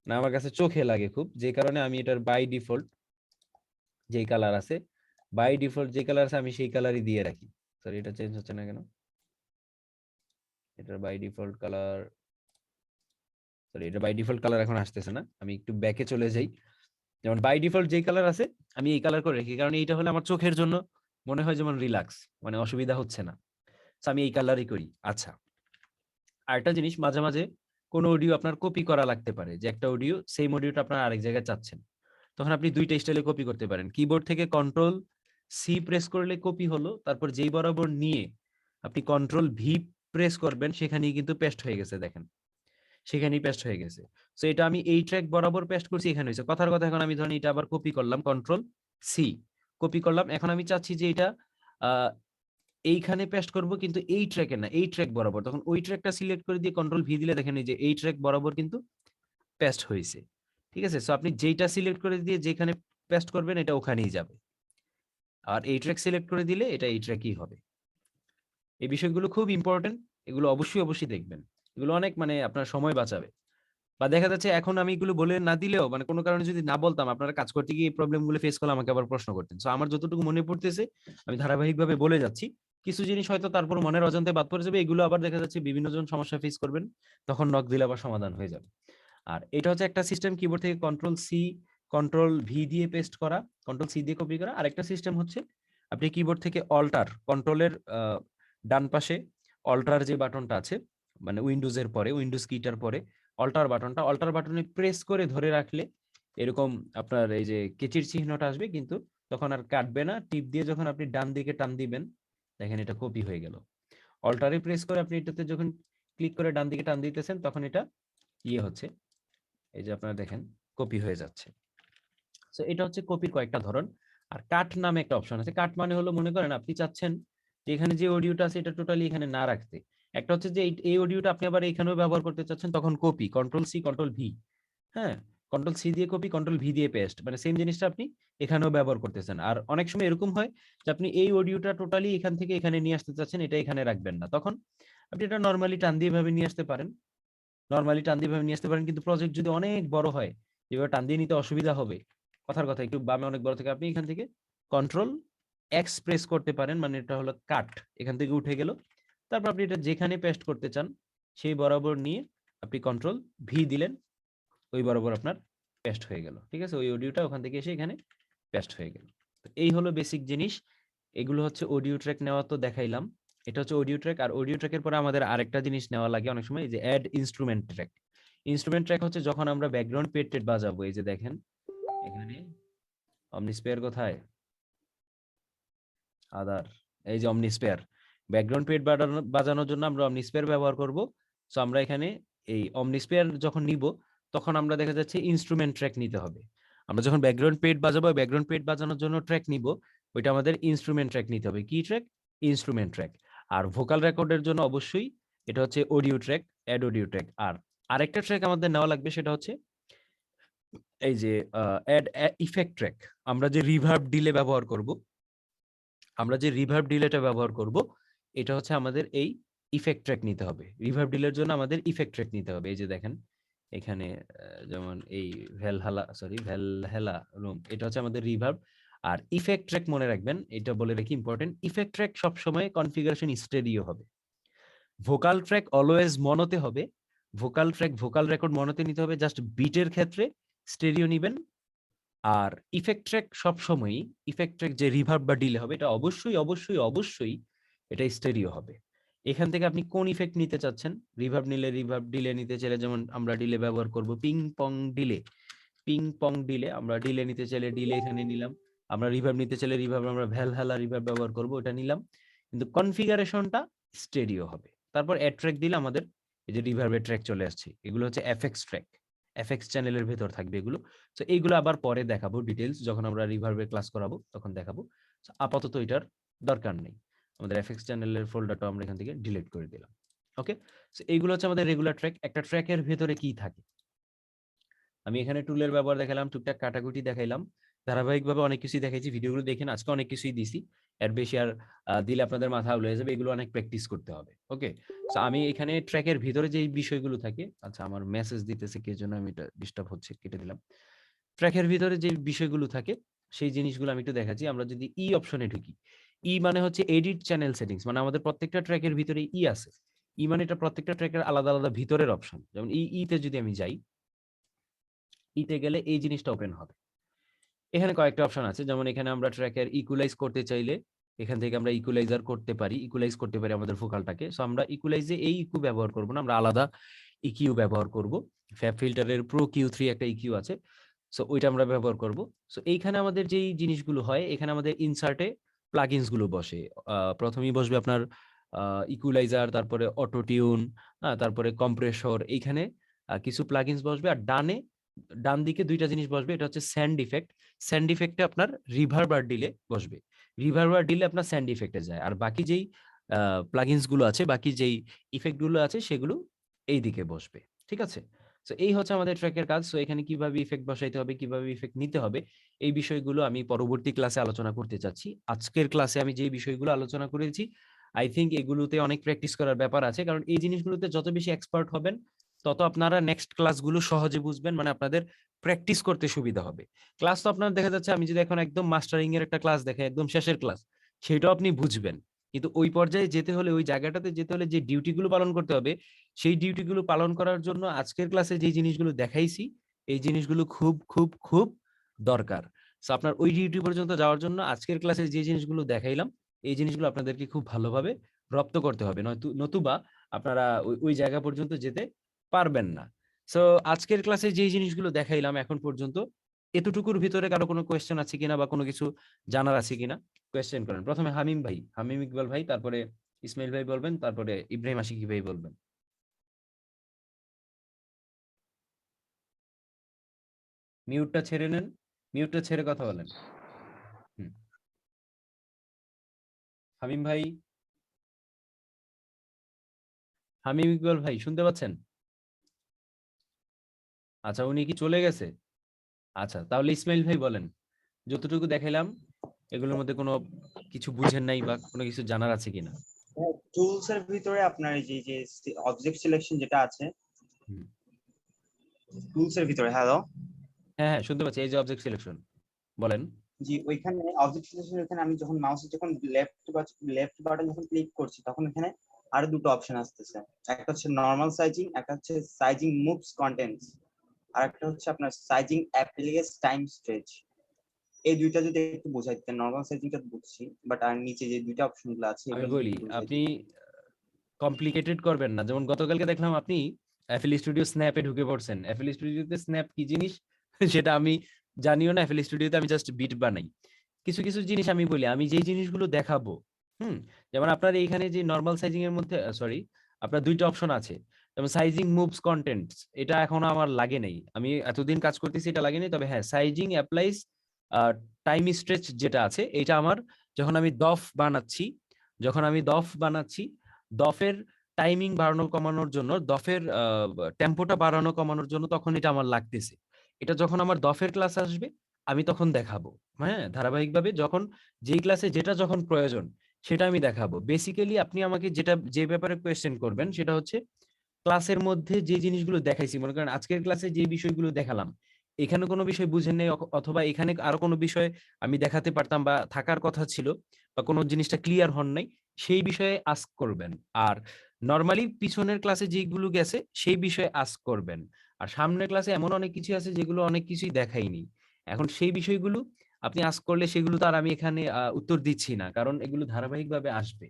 না আমার কাছে চোখে লাগে খুব, যে কারণে আমি এটার বাই ডিফল্ট যেই কালার আছে, যে কালার আছে আমি সেই কালারই দিয়ে রাখি। সরি, এটা চেঞ্জ হচ্ছে না কেন? এটার বাই ডিফল্ট কালার, সরি, এটা বাই ডিফল্ট কালার এখন আসতেছে না, আমি একটু ব্যাকে চলে যাই। যেমন বাই ডিফল্ট যেই কালার আছে আমি এই কালার করে রাখি, কারণ এইটা হলে আমার চোখের জন্য মনে হয় যেমন রিল্যাক্স, মানে অসুবিধা হচ্ছে না, আমি এই কালারই করি। আচ্ছা, আরেকটা জিনিস, মাঝে মাঝে কোনো অডিও আপনার কপি করা লাগতে পারে, যে একটা অডিও সেম অডিওটা আপনার আরেক জায়গায় চাচ্ছেন, তখন আপনি দুইটা স্টাইলে কপি করতে পারেন। কিবোর্ড থেকে কন্ট্রোল সি প্রেস করলে কপি হলো, তারপর যেই বরাবর নিয়ে আপনি কন্ট্রোল ভি প্রেস করবেন সেখানেই কিন্তু পেস্ট হয়ে গেছে, দেখেন সেখানেই পেস্ট হয়ে গেছে। সো এটা আমি এই ট্র্যাক বরাবর পেস্ট করছি, এখানে হয়েছে। কথার কথা, এখন আমি ধরেন এটা আবার কপি করলাম, কন্ট্রোল সি কপি করলাম, এখন আমি চাচ্ছি যে এটা এইখানে পেস্ট করব, কিন্তু এই ট্র্যাকে না, এই ট্র্যাক বরাবর, তখন ওই ট্র্যাকটা সিলেক্ট করে দিয়ে কন্ট্রোল ভি দিলে দেখেন এই যে এই ট্র্যাক বরাবর কিন্তু পেস্ট হয়েছে। ঠিক আছে, সো আপনি যেইটা সিলেক্ট করে দিয়ে যেখানে পেস্ট করবেন এটা ওখানেই যাবে, আর এই ট্র্যাক সিলেক্ট করে দিলে এটা এই ট্র্যাকই হবে। এই বিষয়গুলো খুব ইম্পর্টেন্ট, এগুলো অবশ্যই অবশ্যই দেখবেন, এগুলো অনেক মানে আপনার সময় বাঁচাবে। বা দেখা যাচ্ছে এখন আমি এগুলো বলে না দিলেও, মানে কোনো কারণে যদি না বলতাম, আপনারা কাজ করতে গিয়ে এই প্রবলেম গুলো ফেস করলে আমাকে আবার প্রশ্ন করতেন। সো আমার যতটুকু মনে পড়তেছে আমি ধারাবাহিকভাবে বলে যাচ্ছি। কিছু জিনিস হয়তো তারপর মনের অজান্তে বাদ পড়ে যাবে, এগুলো আবার দেখা যাচ্ছে বিভিন্ন জন সমস্যা ফেস করবেন, তখন নক দিলে আবার সমাধান হয়ে যাবে। আর এটা হচ্ছে একটা সিস্টেম, কিবোর্ড থেকে কন্ট্রোল সি কন্ট্রোল ভি দিয়ে পেস্ট করা, কন্ট্রোল সি দিয়ে কপি করা। আরেকটা সিস্টেম হচ্ছে আপনি কিবোর্ড থেকে অল্টার, কন্ট্রোলের ডান পাশে অল্টার যে বাটনটা আছে, মানে উইন্ডোজের পরে, উইন্ডোজ কিটার পরে অল্টার বাটনে প্রেস করে ধরে রাখলে এরকম আপনার এই যে কেচির চিহ্নটা আসবে, কিন্তু তখন আর কাটবে না। টিপ দিয়ে যখন আপনি ডান দিকে টান দিবেন, দেখেন এটা কপি হয়ে গেল। অল্টারে প্রেস করে আপনি এটাতে যখন ক্লিক করে ডান দিকে টান দিতেছেন, তখন এটা ইয়ে হচ্ছে, এই যে আপনারা দেখেন কপি হয়ে যাচ্ছে। সো এটা হচ্ছে কপির কয়েকটা ধরন। আর কাট নামে একটা অপশন আছে। কাট মানে হলো, মনে করেন আপনি চাচ্ছেন যে এখানে যে অডিওটা আছে এটা টোটালি এখানে না রাখতে। একটা হচ্ছে যে এই অডিওটা আপনি আবার এখানেও ব্যবহার করতে চাচ্ছেন, তখন copy, control C control V, হ্যাঁ, কন্ট্রোল সি দিয়ে কপি, কন্ট্রোল ভি দিয়ে পেস্ট, মানে সেম জিনিসটা আপনি এখানেও ব্যবহার করতেছেন। আর অনেক সময় এরকম হয় যে আপনি এই অডিওটা টোটালি এখান থেকে এখানে নিয়ে আসতে চাচ্ছেন, এটা এখানে রাখবেন না, তখন আপনি এটা নর্মালি টান দিয়ে ভাবে নিয়ে আসতে পারেন, কিন্তু প্রজেক্ট যদি অনেক বড় হয়, যেভাবে টান দিয়ে নিতে অসুবিধা হবে, কথার কথা একটু বামে অনেক বড় থেকে আপনি এখান থেকে কন্ট্রোল এক্স প্রেস করতে পারেন, মানে এটা হলো কাট, এখান থেকে উঠে গেল। তারপর আপনি এটা যেখানে পেস্ট করতে চান সেই বরাবর নিয়ে আপনি কন্ট্রোল ভি দিলেন, ওই বরাবর আপনার পেস্ট হয়ে গেল। ঠিক আছে, ওই অডিওটা ওখান থেকে এসে এখানে পেস্ট হয়ে গেল। তো এই হলো বেসিক জিনিস। এগুলো হচ্ছে অডিও ট্র্যাক নেওয়া, তো দেখাইলাম। এটা হচ্ছে অডিও ট্র্যাক। আর অডিও ট্র্যাকের পরে আমাদের আরেকটা জিনিস নেওয়া লাগে অনেক সময়, যে add instrument track. Instrument track হচ্ছে যখন আমরা ব্যাকগ্রাউন্ড পেড বাজাবো, এই যে দেখেন এখানে অমনিস্পেয়ার কোথায়, আদার, এই যে অমনিস্পেয়ার, ব্যাকগ্রাউন্ড পেড বাজানোর জন্য আমরা অমনিস্পেয়ার ব্যবহার করব। সো আমরা এখানে এই অমনিস্পেয়ার যখন নিব, তখন আমরা দেখা যাচ্ছে ইনস্ট্রুমেন্ট ট্র্যাক নিতে হবে। আমরা যখন ব্যাকগ্রাউন্ড পেড বাজাবো, ব্যাকগ্রাউন্ড পেড বাজানোর জন্য ট্র্যাক নিব, ওইটা আমাদের ইনস্ট্রুমেন্ট ট্র্যাক নিতে হবে। কি ট্র্যাক? Instrument track. আর ভোকাল রেকর্ডের জন্য অবশ্যই এটা হচ্ছে audio track, add audio track. আর আরেকটা ট্র্যাক আমাদের নেওয়া লাগবে, সেটা হচ্ছে এই যে অ্যাড ইফেক্ট ট্র্যাক। আমরা যে রিভার্ব ডিলে ব্যবহার করব, এটা হচ্ছে আমাদের এই ইফেক্ট ট্র্যাক নিতে হবে। রিভার্ব ডিলের জন্য আমাদের ইফেক্ট ট্র্যাক নিতে হবে। এই যে দেখেন এখানে যেমন এই ভ্যালহেলা রুম, এটা হচ্ছে আমাদের রিভার্ব। আর ইফেক্ট ট্র্যাক মনে রাখবেন, এটা বলে রাখি ইম্পর্টেন্ট, ইফেক্ট ট্র্যাক সবসময় কনফিগারেশন স্টেরিও হবে। ভোকাল ট্র্যাক অলওয়েজ মনোতে হবে। ভোকাল ট্র্যাক, ভোকাল রেকর্ড মনোতে নিতে হবে, জাস্ট বিটের ক্ষেত্রে স্টেরিও নিবেন। আর ইফেক্ট ট্র্যাক সবসময়ই, ইফেক্ট ট্র্যাক যে রিভার্ব বা ডিলে হবে, এটা অবশ্যই অবশ্যই অবশ্যই এটা স্টেরিও হবে। এখান থেকে আপনি কোন ইফেক্ট নিতে চাচ্ছেন, রিভার্ব নিলে রিভার্ব, ডিলে নিতে চাইলে যেমন আমরা ডিলে ব্যবহার করব পিং পং ডিলে, আমরা ডিলে নিতে চাইলে ডিলে এখানে নিলাম, আমরা রিভার্ব নিতে চাইলে রিভার্ব, আমরা ভ্যালহালা রিভার্ব ব্যবহার করব, এটা নিলাম, কিন্তু কনফিগারেশনটা স্টেরিও হবে। তারপর অ্যাড ট্র্যাক দিলে আমাদের এই যে রিভার্বের ট্র্যাক চলে আসছে, এগুলো হচ্ছে এফএক্স ট্র্যাক, এফএক্স চ্যানেলের ভেতর থাকবে এগুলো। তো এইগুলো আবার পরে দেখাবো ডিটেইলস, যখন আমরা রিভার্বের ক্লাস করাবো তখন দেখাবো। আপাতত এটার দরকার নেই, আমাদের এফএক্স চ্যানেলের ফোল্ডারটা আমরা এখান থেকে ডিলিট করে দিলাম। ওকে, সো এইগুলো হচ্ছে আমাদের রেগুলার ট্র্যাক। একটা ট্র্যাকের ভেতরে কি থাকে, আমি এখানে টুলের ব্যবহার দেখালাম, টুকটাক কাটাকুটি দেখাইলাম, ধারাবাহিকভাবে অনেক কিছুই দেখাইছি, ভিডিওগুলো দেখেন, আজকে অনেক কিছুই দিছি। এর বেশি আর দিলে আপনাদের মাথা উড়ে যাবে, এগুলো অনেক প্র্যাকটিস করতে হবে। ওকে, সো আমি এখানে ট্র্যাকের ভিতরে যে বিষয়গুলো থাকে, আচ্ছা আমার মেসেজ দিতেছে কে জন্য, আমি এটা ডিস্টার্ব হচ্ছে, কেটে দিলাম। ট্র্যাকের ভিতরে যে বিষয়গুলো থাকে সেই জিনিসগুলো আমি একটু দেখাচ্ছি। আমরা যদি ই অপশনে ঢুকি, ই মানে হচ্ছে এডিট চ্যানেল সেটিংস, মানে আমাদের প্রত্যেকটা ট্র্যাকের ভিতরে ই আছে। ই মানে এটা প্রত্যেকটা ট্র্যাকের আলাদা আলাদা ভিতরের অপশন। যেমন ইতে যদি আমি যাই, ইতে গেলে এই জিনিসটা ওপেন হবে। এখানে কয়েকটা অপশন আছে, যেমন এখানে আমরা ট্র্যাকের ইকুয়ালাইজ করতে চাইলে এখান থেকে আমরা ইকুয়ালাইজার করতে পারি, ইকুয়ালাইজ করতে পারি আমাদের ফোকালটাকে। সো আমরা ইকুয়ালাইজে এই ইকিউ ব্যবহার করব না, আমরা আলাদা ইকিউ ব্যবহার করব। ফ্যাব ফিল্টারের প্রো কিউ3 একটা ইকিউ আছে, সো ওইটা আমরা ব্যবহার করব। সো এইখানে আমাদের যেই জিনিসগুলো হয়, এখানে আমাদের ইনসার্টে প্লাগইনস গুলো বসে। প্রথমেই বসবে আপনার ইকুয়ালাইজার, তারপরে অটো টিউন, তারপরে কম্প্রেসর, এইখানে কিছু প্লাগইনস বসবে। আর ডান দিকে দুইটা জিনিস বসবে, এটা হচ্ছে স্যান্ড ইফেক্ট। স্যান্ড ইফেক্টে আপনার রিভার্ব আর ডিলে বসবে, রিভার্ব আর ডিলে আপনার স্যান্ড ইফেক্টে যায়। আর বাকি যেই প্লাগইনস গুলো আছে, বাকি যেই ইফেক্ট গুলো আছে, সেগুলো এই দিকে বসবে। ঠিক আছে, সো এই হচ্ছে আমাদের ট্র্যাকের কাজ। সো এখানে কিভাবে ইফেক্ট বসাইতে হবে, কিভাবে ইফেক্ট নিতে হবে, এই বিষয়গুলো আমি পরবর্তী ক্লাসে আলোচনা করতে চাচ্ছি। আজকের ক্লাসে আমি যে বিষয়গুলো আলোচনা করেছি, আই থিঙ্ক এগুলোতে অনেক প্র্যাকটিস করার ব্যাপার আছে, কারণ এই জিনিসগুলোতে যত বেশি এক্সপার্ট হবেন তত আপনারা নেক্সট ক্লাসগুলো সহজে বুঝবেন, মানে আপনাদের প্র্যাকটিস করতে সুবিধা হবে। ক্লাস তো আপনার দেখা যাচ্ছে, আমি যদি এখন একদম মাস্টারিং এর একটা ক্লাস দেখাই, একদম শেষের ক্লাস, সেটাও আপনি বুঝবেন, কিন্তু ওই পর্যায়ে যেতে হলে, ওই জায়গাটাতে যেতে হলে যে ডিউটিগুলো পালন করতে হবে, সেই ডিউটিগুলো পালন করার জন্য আজকের ক্লাসে যে জিনিসগুলো দেখাইছি, এই জিনিসগুলো খুব খুব খুব দরকার। সো আপনার ওই ডিউটি পর্যন্ত যাওয়ার জন্য আজকের ক্লাসে যে জিনিসগুলো দেখাইলাম, এই জিনিসগুলো আপনাদেরকে খুব ভালোভাবে রপ্ত করতে হবে, নতুবা আপনারা ওই জায়গা পর্যন্ত যেতে পারবেন না। সো আজকের ক্লাসে যে জিনিসগুলো দেখাইলাম এখন পর্যন্ত, এতটুকুর ভিতরে কারো কোনো কোয়েশ্চেন আছে কিনা, বা কোনো কিছু জানার আছে কিনা, কোয়েশ্চেন করেন। প্রথমে হামিম ভাই, হামিম ইকবাল ভাই, তারপরে ইসমাইল ভাই বলবেন, তারপরে ইব্রাহিম আশিকি ভাই বলবেন। মিউটটা ছেড়ে নেন, মিউটটা ছেড়ে কথা বলেন। হামিম ভাই, হামিম ইকবাল ভাই শুনতে পাচ্ছেন? আচ্ছা, উনি কি চলে গেছে? আচ্ছা, তাহলে ইসমাইল ভাই বলেন, যতটুকু দেখাইলাম এগুলোর মধ্যে কোনো কিছু বুঝেন নাই বা কোনো কিছু জানার আছে কিনা? টুলস এর ভিতরে আপনার এই যে অবজেক্ট সিলেকশন যেটা আছে, টুলস এর ভিতরে, হ্যালো, হ্যাঁ হ্যাঁ শুনতে পাচ্ছি, এই যে অবজেক্ট সিলেকশন, বলেন। জি, ওইখানে অবজেক্ট সিলেকশন, এখানে আমি যখন মাউসে যখন লেফট বাটন যখন ক্লিক করছি, তখন এখানে আরো দুটো অপশন আসতেছে। একটা হচ্ছে নরমাল সাইজিং, একটা হচ্ছে সাইজিং মুভস কন্টেন্টস, আর একটা হচ্ছে আপনার সাইজিং অ্যাপ্লিকেস টাইম স্ট্রেচ। এই দুইটা যদি একটু বোঝাইতেন। নরমাল সাইজিংটা বুঝছি, বাট আর নিচে যে দুইটা অপশন গুলো আছে, আমি বলি, আপনি কমপ্লিকেটেড করবেন না। যেমন গতকালকে দেখলাম আপনি এফএল স্টুডিও স্ন্যাপে ঢুকে পড়ছেন। এফএল স্টুডিওতে স্ন্যাপ কি জিনিস সেটা আমি জানিও না। এফএল স্টুডিওতে আমি জাস্ট বিট বানাই। কিছু কিছু জিনিস আমি বলি, আমি যেই জিনিসগুলো দেখাবো, যেমন আপনার এইখানে যে নরমাল সাইজিং এর মধ্যে, সরি, আপনার দুইটা অপশন আছে, যেমন সাইজিং মুভস কন্টেন্টস, এটা এখনো আমার লাগে নাই, আমি এতদিন কাজ করতেছি, এটা লাগে নাই। তবে হ্যাঁ, সাইজিং অ্যাপ্লাইজ টাইম স্ট্রেচ যেটা আছে এটা আমার যখন আমি দফ বানাচ্ছি দফের টাইমিং বাড়ানো কমানোর জন্য, দফের টেম্পোটা বাড়ানো কমানোর জন্য তখন এটা আমার লাগতেছে। এটা যখন আমার দফের ক্লাস আসবে আমি তখন দেখাবো। হ্যাঁ, ধারাবাহিকভাবে যখন যেই ক্লাসে যেটা যখন প্রয়োজন সেটা আমি দেখাবো। বেসিক্যালি আপনি আমাকে যে ব্যাপারে কোয়েশ্চেন করবেন সেটা হচ্ছে ক্লাসের মধ্যে যে জিনিসগুলো দেখাইছি, মনে করেন আজকের ক্লাসে যে বিষয়গুলো দেখালাম এখানে কোনো বিষয় বুঝেন নেই, অথবা এখানে আরো কোনো বিষয় আমি দেখাতে পারতাম বা থাকার কথা ছিল, বা কোনো জিনিসটা ক্লিয়ার হন নাই, সেই বিষয়ে আস্ক করবেন। আর নর্মালি পিছনের ক্লাসে যেগুলো গেছে সেই বিষয়ে আস্ক করবেন। আর সামনের ক্লাসে এমন অনেক কিছু আছে যেগুলো অনেক কিছুই দেখাইনি, এখন সেই বিষয়গুলো আপনি আস্ক করলে সেগুলো তো আর আমি এখানে উত্তর দিচ্ছি না, কারণ এগুলো ধারাবাহিকভাবে আসবে।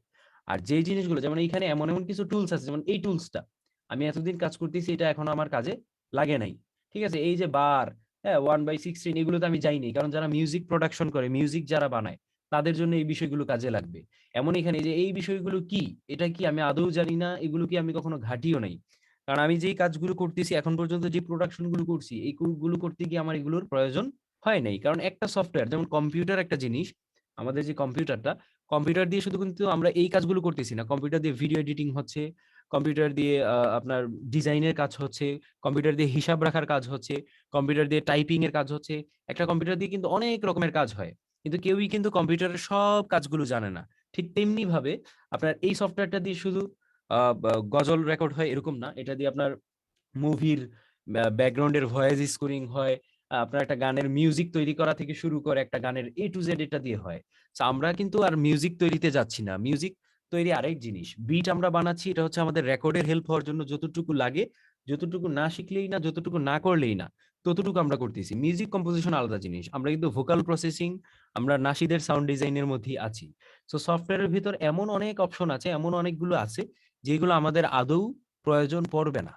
আর যে জিনিসগুলো যেমন এইখানে এমন এমন কিছু টুলস আছে, যেমন এই টুলসটা আমি এতদিন কাজ করতেছি, এটা এখন আমার কাজে লাগে নাই। ঠিক আছে, এই যে বার, হ্যাঁ 1/16 এগুলো তো আমি যাইনি, কারণ যারা মিউজিক প্রোডাকশন করে, মিউজিক যারা বানায় তাদের জন্য এই বিষয়গুলো কাজে লাগবে। এমন এখানে যে এই বিষয়গুলো কি, এটা কি আমি আদৌ জানি না, এগুলো কি আমি কখনো ঘাটিও নাই, কারণ আমি যেই কাজগুলো করতেছি এখন পর্যন্ত, যে প্রোডাকশন গুলো করছি এইগুলো করতে গিয়ে আমার এগুলোর প্রয়োজন হয় নাই। কারণ একটা সফটওয়্যার যেমন কম্পিউটার একটা জিনিস, আমাদের যে কম্পিউটার দিয়ে শুধু কিন্তু আমরা এই কাজগুলো করতেছি না, কম্পিউটার দিয়ে ভিডিও এডিটিং হচ্ছে, কম্পিউটার দিয়ে আপনার ডিজাইনের কাজ হচ্ছে, কম্পিউটার দিয়ে হিসাব রাখার কাজ হচ্ছে, কম্পিউটার দিয়ে টাইপিং এর কাজ হচ্ছে। একটা কম্পিউটার দিয়ে কিন্তু অনেক রকমের কাজ হয়, কিন্তু কেউই কিন্তু কম্পিউটারের সব কাজগুলো জানে না। ঠিক তেমনি ভাবে আপনার এই সফটওয়্যারটা দিয়ে শুধু গজল রেকর্ড হয় এরকম না, এটা দিয়ে আপনার মুভির ব্যাকগ্রাউন্ডের ভয়েস স্কোরিং হয়, আপনার একটা গানের মিউজিক তৈরি করা থেকে শুরু করে একটা গানের A to Z এটা দিয়ে হয়। তো আমরা কিন্তু আর মিউজিক তৈরিতে যাচ্ছি না, মিউজিক তৈরি আরেক জিনিস, বিট আমরা বানাচ্ছি, এটা হচ্ছে আমাদের রেকর্ডের হেল্প হওয়ার জন্য যতটুকু লাগে, যতটুকু না শিখলেই না, যতটুকু না করলেই না, ততটুকু আমরা করতেছি। মিউজিক কম্পোজিশন আলাদা জিনিস, আমরা কিন্তু ভোকাল প্রসেসিং, আমরা নাসিদের সাউন্ড ডিজাইনের মধ্যেই আছি। সো সফটওয়্যারের ভিতর এমন অনেক অপশন আছে, এমন অনেকগুলো আছে যেগুলো আমাদের আদৌ প্রয়োজন পড়বে না,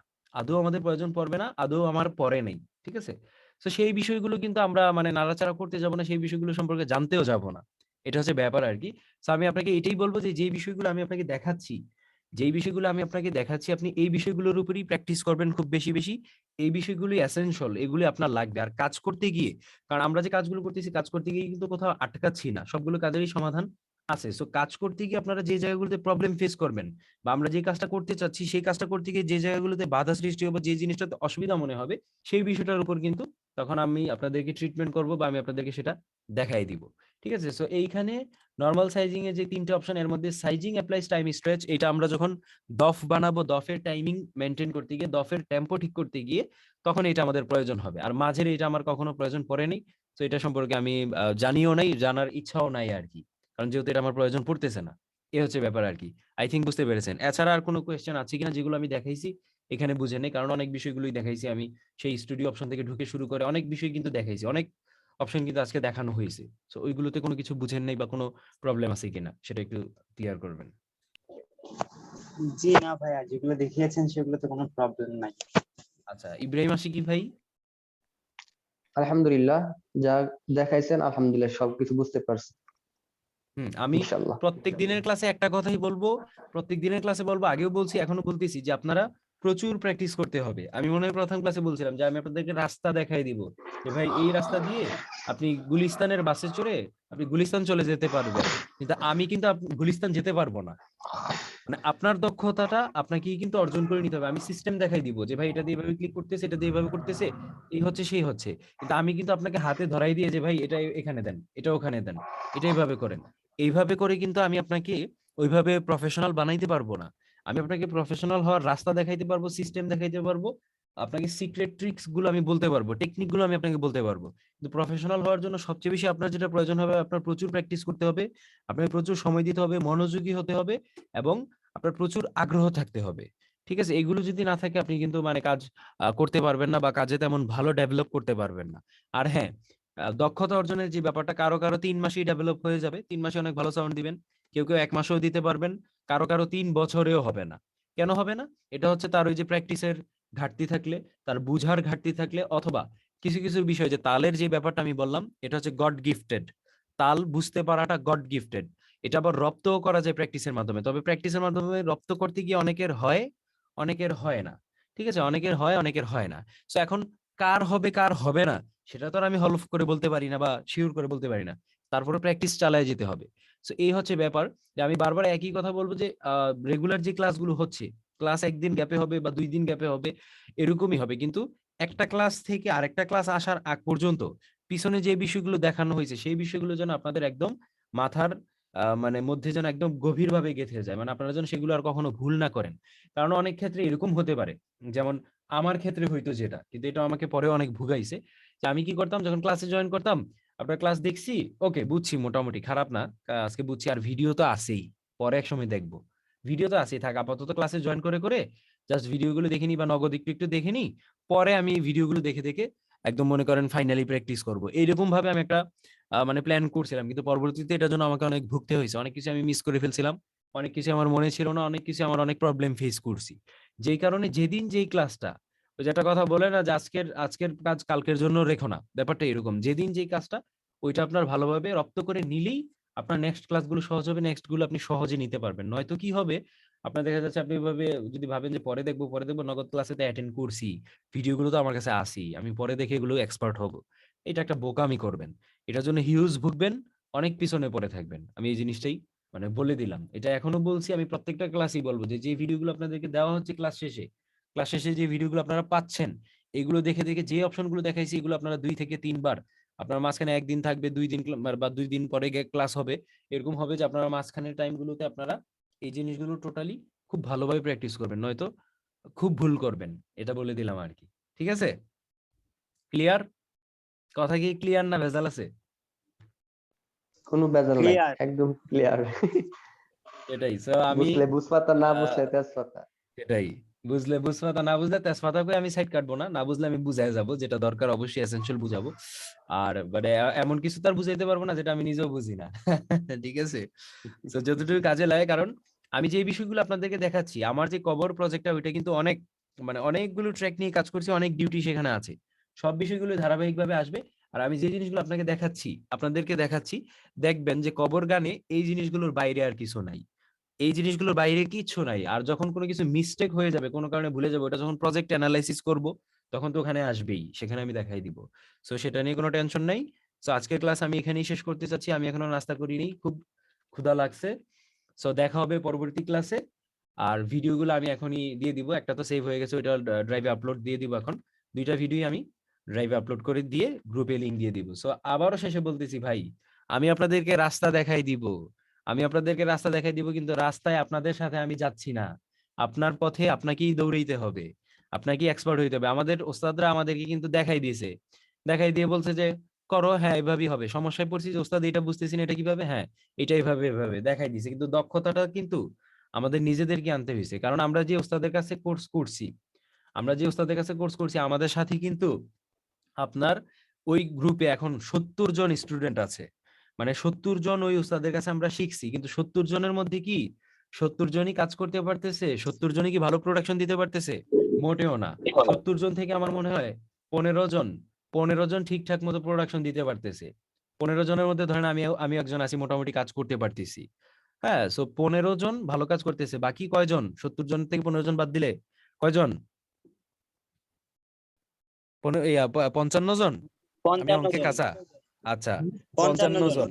আদৌ আমার পরে নেই। ঠিক আছে, তো সেই বিষয়গুলো কিন্তু আমরা মানে নাড়াচাড়া করতে যাব না, সেই বিষয়গুলো সম্পর্কে জানতেও যাব না, এটা হচ্ছে ব্যাপার আর কি। তো আমি আপনাকে এটাই বলবো যে যেই বিষয়গুলো আমি আপনাকে দেখাচ্ছি আপনি এই বিষয়গুলোর উপরই প্র্যাকটিস করবেন খুব বেশি বেশি। এই বিষয়গুলো এসেনশিয়াল, এগুলি আপনার লাগবে। আর কাজ করতে গিয়ে, কারণ আমরা যে কাজগুলো করতেছি কাজ করতে গিয়ে কিন্তু কোথাও আটকাচ্ছি না, সবগুলো কাজেরই সমাধান আছে। সো কাজ করতে গিয়ে আপনারা যে জায়গাগুলোতে প্রবলেম ফেস করবেন, বা আমরা যে কাজটা করতে চাচ্ছি সেই কাজটা করতে গিয়ে যে জায়গাগুলোতে বাধা সৃষ্টি হবে, যে জিনিসটাতে অসুবিধা মনে হবে, সেই বিষয়টার উপর কিন্তু তখন আমি আপনাদেরকে ট্রিটমেন্ট করব, বা আমি আপনাদেরকে সেটা দেখাই দিব। ঠিক আছে, সো এইখানে নরমাল সাইজিং এর যে তিনটে অপশন, এর মধ্যে সাইজিং অ্যাপ্লাইজ টাইম স্ট্রেচ, এটা আমরা যখন দফ বানাবো, দফের টাইমিং মেনটেন করতে গিয়ে, দফের টেম্পো ঠিক করতে গিয়ে তখন এটা আমাদের প্রয়োজন হবে। আর মাঝের এটা আমার কখনো প্রয়োজন পড়েনি, তো এটা সম্পর্কে আমি জানিও নাই, জানার ইচ্ছাও নাই আর কি, কারণ যেহেতু এটা আমার প্রয়োজন পড়তেছে না। এ হচ্ছে ব্যাপার আর কি। আই থিঙ্ক বুঝতে পেরেছেন। এছাড়া আর কোনো কোয়েশ্চেন আছে কিনা যেগুলো আমি দেখাইছি এখানে বুঝে নেই, কারণ অনেক বিষয়গুলোই দেখাইছি আমি, সেই স্টুডিও অপশন থেকে ঢুকে শুরু করে অনেক বিষয় কিন্তু দেখাইছি, অনেক অপশন কিন্তু আজকে দেখানো হয়েছে। তো ওইগুলোতে কোনো কিছু বুঝেন নাই বা কোনো প্রবলেম আছে কিনা সেটা একটু ক্লিয়ার করবেন। জি না ভাইয়া, যেগুলো দেখিয়েছেন সেগুলোতে কোনো প্রবলেম নাই। আচ্ছা, ইব্রাহিম আশিকি ভাই। আলহামদুলিল্লাহ, যা দেখাইছেন আলহামদুলিল্লাহ সবকিছু বুঝতে পারছি আমি ইনশাআল্লাহ। প্রত্যেক দিনের ক্লাসে একটা কথাই বলবো, প্রত্যেক দিনের ক্লাসে বলবো, আগেও বলছি এখনো বলতেছি, যে আপনারা প্রচুর প্র্যাকটিস করতে হবে। আমি মনে হয় প্রথম ক্লাসে বলছিলাম যে আমি আপনাদেরকে রাস্তা দেখাই দিব, যে ভাই এই রাস্তা দিয়ে আপনি গুলিস্তানের বাসে চড়ে আপনি গুলিস্তান চলে যেতে পারবেন, কিন্তু আমি কিন্তু গুলিস্তান যেতে পারবো না। মানে আপনার দক্ষতাটা আপনাকেই কিন্তু অর্জন করে নিতে হবে। আমি সিস্টেম দেখাই দিব যে ভাই এটা দিয়ে এভাবে ক্লিক করতেছে, এটা দিয়ে এভাবে করতেছে, এই হচ্ছে সেই হচ্ছে, কিন্তু আমি কিন্তু আপনাকে হাতে ধরাই দিয়ে যে ভাই এটা এখানে দেন, এটা ওখানে দেন, এটা এইভাবে করেন, এইভাবে করে কিন্তু আমি আপনাকে ওইভাবে প্রফেশনাল বানাইতে পারবো না। আমি আপনাকে প্রফেশনাল হওয়ার রাস্তা দেখাইতে পারবো, সিস্টেম দেখাইতে পারবো, আপনাকে সিক্রেট ট্রিক্স গুলো আমি বলতে পারবো, টেকনিক গুলো আমি আপনাকে বলতে পারবো। কিন্তু প্রফেশনাল হওয়ার জন্য সবচেয়ে বেশি আপনার যেটা প্রয়োজন হবে, আপনার প্রচুর প্র্যাকটিস করতে হবে, আপনাকে প্রচুর সময় দিতে হবে, মনোযোগী হতে হবে, এবং আপনার প্রচুর আগ্রহ থাকতে হবে। ঠিক আছে, এগুলো যদি না থাকে আপনি কিন্তু মানে কাজ করতে পারবেন না, বা কাজে তেমন ভালো ডেভেলপ করতে পারবেন না। আর হ্যাঁ, দক্ষতা অর্জনের যে ব্যাপারটা, কারো কারো 3 মাসেই ডেভেলপ হয়ে যাবে, 3 মাসে অনেক ভালো সাউন্ড দিবেন, কেউ কেউ 1 মাসেও দিতে পারবেন, কারো কারো 3 বছরেও হবে না। কেন হবে না? এটা হচ্ছে তার ওই যে প্র্যাকটিসের ঘাটতি থাকলে, তার বুঝার ঘাটতি থাকলে, অথবা কিছু কিছু বিষয়, যে তালের যে ব্যাপারটা আমি বললাম এটা হচ্ছে গড গিফটেড, তাল বুঝতে পারাটা গড গিফটেড। এটা আবার রপ্তও করা যায় প্র্যাকটিসের মাধ্যমে, তবে প্র্যাকটিসের মাধ্যমে রপ্ত করতে গিয়ে অনেকের হয়, অনেকের হয় না। ঠিক আছে, অনেকের হয়, অনেকের হয় না। তো এখন কার হবে কার হবে না সেটা তো আর আমি হলফ করে বলতে পারি না বা শিওর করে বলতে পারি না, তারপরে প্র্যাকটিস চালায় যেতে হবে। তো এই হচ্ছে ব্যাপার, যে আমি বারবার একই কথা বলবো যে রেগুলার যে ক্লাসগুলো হচ্ছে, ক্লাস একদিন গ্যাপে হবে বা 2 দিন গ্যাপে হবে, এরকমই হবে, কিন্তু একটা ক্লাস থেকে আরেকটা ক্লাস আসার আগ পর্যন্ত পিছনে যে বিষয়গুলো দেখানো হয়েছে সেই বিষয়গুলো যেন আপনাদের একদম মাথার মানে মধ্যে যেন একদম গভীরভাবে গেঁথে যায়, মানে আপনারা যেন সেগুলো আর কখনো ভুল না করেন। কারণ অনেক ক্ষেত্রে এরকম হতে পারে, যেমন আমার ক্ষেত্রে হয়তো যেটা, কিন্তু এটা আমাকে পরে অনেক ভুগাইছে, যে আমি কি করতাম যখন ক্লাসে জয়েন করতাম, আপনার ক্লাস দেখছি, ওকে বুঝছি মোটামুটি, খারাপ না, আজকে বুঝছি, আর ভিডিও তো আছেই, পরে এক সময় দেখবো, ভিডিও তো আছেই, থাক আপাতত ক্লাসে জয়েন করে করে জাস্ট ভিডিওগুলো দেখে নি বা নগদ একটু একটু দেখে নি, পরে আমি ভিডিওগুলো দেখে দেখে একদম মনে করেন ফাইনালি প্র্যাকটিস করব, এইরকম ভাবে আমি একটা মানে প্ল্যান করছিলাম, কিন্তু পরবর্তীতে এটার জন্য আমাকে অনেক ভুগতে হয়েছে, অনেক কিছু আমি মিস করে ফেলছিলাম, অনেক কিছু আমার মনে ছিল না, অনেক কিছু আমার অনেক প্রবলেম ফেস করছি, যেই কারণে যেদিন যেই ক্লাসটা, ওই যে একটা কথা বলে না যে আজকের আজকের কাজ কালকের জন্য রেখো না, ব্যাপারটা এরকম, যেদিন যেই কাজটা ওইটা আপনার ভালোভাবে রপ্ত করে নিলেই আপনার নেক্সট ক্লাসগুলো সহজ হবে, নেক্সট গুলো আপনি সহজে নিতে পারবেন। নয়তো কি হবে, আপনার দেখা যাচ্ছে আপনি এভাবে যদি ভাবেন যে পরে দেখবো নগদ ক্লাসে তো অ্যাটেন্ড করছি, ভিডিওগুলো তো আমার কাছে আসি, আমি পরে দেখে এগুলো এক্সপার্ট হব, এটা একটা বোকামি করবেন, এটার জন্য হিউজ ভুগবেন, অনেক পিছনে পড়ে থাকবেন। আমি এই জিনিসটাই মানে বলে দিলাম, এটা এখনো বলছি, আমি প্রত্যেকটা ক্লাসই বলবো যে যে ভিডিওগুলো আপনাদেরকে দেওয়া হচ্ছে ক্লাস শেষে যে ভিডিওগুলো আপনারা পাচ্ছেন, এগুলো দেখে দেখে যে অপশনগুলো দেখাইছি এগুলো আপনারা 2 থেকে 3 বার, আপনার মাঝখানে একদিন থাকবে, 2 দিন বা 2 দিন পরে ক্লাস হবে, এরকম হবে যে আপনারা মাঝখানের টাইমগুলোতে আপনারা এই জিনিসগুলো টোটালি খুব ভালোভাবে প্র্যাকটিস করবেন, নয়তো খুব ভুল করবেন, এটা বলে দিলাম আর কি। ঠিক আছে, ক্লিয়ার? কথা কি ক্লিয়ার না ভেজাল আছে? কোনো বেজাল নাই, ক্লিয়ার। একদম ক্লিয়ার। এটাই, সো আমি বুঝলে বুঝপাতা, না আহ, বুঝলে তেজপাতা। সেটাই, বুঝলে বুঝপাতা, না বুঝলে তেজপাতা করে আমি সাইড কাটবো না, না বুঝলে আমি বুঝাই যাবো, যেটা দরকার অবশ্যই এসেনশিয়াল বুঝাবো, আর মানে এমন কিছু তার বুঝাইতে পারবো না যেটা আমি নিজেও বুঝি না। ঠিক আছে, তো যতটুকু কাজে লাগে, কারণ আমি যে বিষয়গুলো আপনাদেরকে দেখাচ্ছি, আমার যে কবর প্রজেক্টটা ওইটা কিন্তু অনেক মানে অনেকগুলো ট্র্যাক নিয়ে কাজ করছি, অনেক ডিউটি সেখানে আছে, সব বিষয়গুলো ধারাবাহিকভাবে আসবে। আর আমি যে জিনিসগুলো আপনাদেরকে দেখাচ্ছি, দেখবেন যে কবর গানে এই জিনিসগুলোর বাইরে আর কিছু নাই, এই জিনিসগুলোর বাইরে কিচ্ছু নাই। আর যখন কোনো কিছু মিস্টেক হয়ে যাবে, কোনো কারণে ভুলে যাবো, ওটা যখন প্রজেক্ট অ্যানালাইসিস করব, তখন তো ওখানে আসবেই, সেখানে আমি দেখাই দিব। সো সেটা নিয়ে কোনো টেনশন নাই। সো আজকের ক্লাস আমি এখানেই শেষ করতে চাচ্ছি, আমি এখনো নাস্তা করিনি, খুব ক্ষুধা লাগছে। সো দেখা হবে পরবর্তী ক্লাসে। আর ভিডিওগুলো আমি এখনই দিয়ে দিব, একটা তো সেভ হয়ে গেছে, ওইটা ড্রাইভে আপলোড দিয়ে দিব এখন, 2টা ভিডিও আমি ড্রাইভে আপলোড করে দিয়ে গ্রুপে লিংক দিয়ে দিব। সো আবারও শেষে বলতেছি ভাই, আমি আপনাদেরকে রাস্তা দেখাই দিব, কিন্তু রাস্তায় আপনাদের সাথে আমি যাচ্ছি না, আপনার পথে আপনাকেই দৌড়াইতে হবে, আপনাকেই এক্সপার্ট হইতে হবে। আমাদের ওস্তাদরা আমাদেরকে কিন্তু দেখাই দিয়ে বলছে যে করো, হ্যাঁ এভাবেই হবে, সমস্যায় পড়ছি যে ওস্তাদ এটা বুঝতেছি না, এটা কিভাবে, হ্যাঁ এটা এভাবে এভাবে দেখাই দিয়েছে, কিন্তু দক্ষতাটা কিন্তু আমাদের নিজেদেরকে আনতে হয়েছে, কারণ আমরা যে ওস্তাদের কাছে কোর্স করছি আমাদের সাথে কিন্তু আপনার ওই গ্রুপে এখন 70 জন স্টুডেন্ট আছে, মানে 70 জন ওই উস্তাদের কাছে আমরা শিখছি, কিন্তু 70 জনের মধ্যে কি 70 জনই কাজ করতে পারতেছে? 70 জনই কি ভালো প্রোডাকশন দিতে পারতেছে? মোটেও না। 70 জন থেকে আমার মনে হয় 15 জন 15 জন ঠিকঠাক মতো প্রোডাকশন দিতে পারতেছে। 15 জনের মধ্যে ধরেন আমি একজন আছি, মোটামুটি কাজ করতে পারতেছি। হ্যাঁ, সো 15 জন ভালো কাজ করতেছে, বাকি কয়জন? 70 জন থেকে 15 জন বাদ দিলে কয়জন? 55 জন। আমি 55 অঙ্কে জন। কাঁচা। আচ্ছা, 55 পঞ্চান্ন জন। জন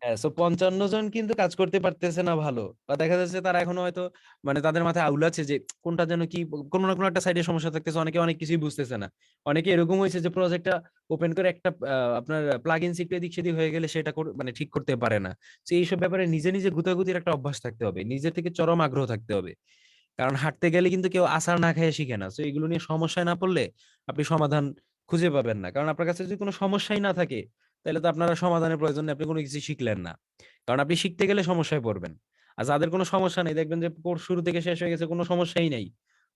হ্যাঁ, সো 55 জন কিন্তু কাজ করতে পারতেছে না ভালো, বা দেখা যাচ্ছে তারা এখনো হয়তো মানে তাদের মাথায় আউল আছে যে কোনটা যেন কি, কোনো না কোনো একটা সাইডে সমস্যা থাকতেছে, অনেকে অনেক কিছুই বুঝতেছে না। অনেকে এরকম হয়েছে যে প্রজেক্টটা ওপেন করে একটা আপনার প্লাগ ইন শিখতে এদিক সেদিক হয়ে গেলে সেটা মানে ঠিক করতে পারে না। তো এইসব ব্যাপারে নিজে নিজে গুতাগুতির একটা অভ্যাস থাকতে হবে, নিজের থেকে চরম আগ্রহ থাকতে হবে, কারণ হাঁটতে গেলে কিন্তু কেউ আছাড় না খেয়ে শিখে না। তো এগুলো নিয়ে সমস্যায় না পড়লে আপনি সমাধান খুঁজে পাবেন না, কারণ আপনার কাছে যদি কোনো সমস্যাই না থাকে তাহলে তো আপনারা সমাধানের প্রয়োজন নেই, আপনি কোনো কিছু শিখলেন না, কারণ আপনি শিখতে গেলে সমস্যায় পড়বেন। আর যাদের কোনো সমস্যা নেই, দেখবেন যে কোর্স শুরু থেকে শেষ হয়ে গেছে, কোনো সমস্যাই নেই,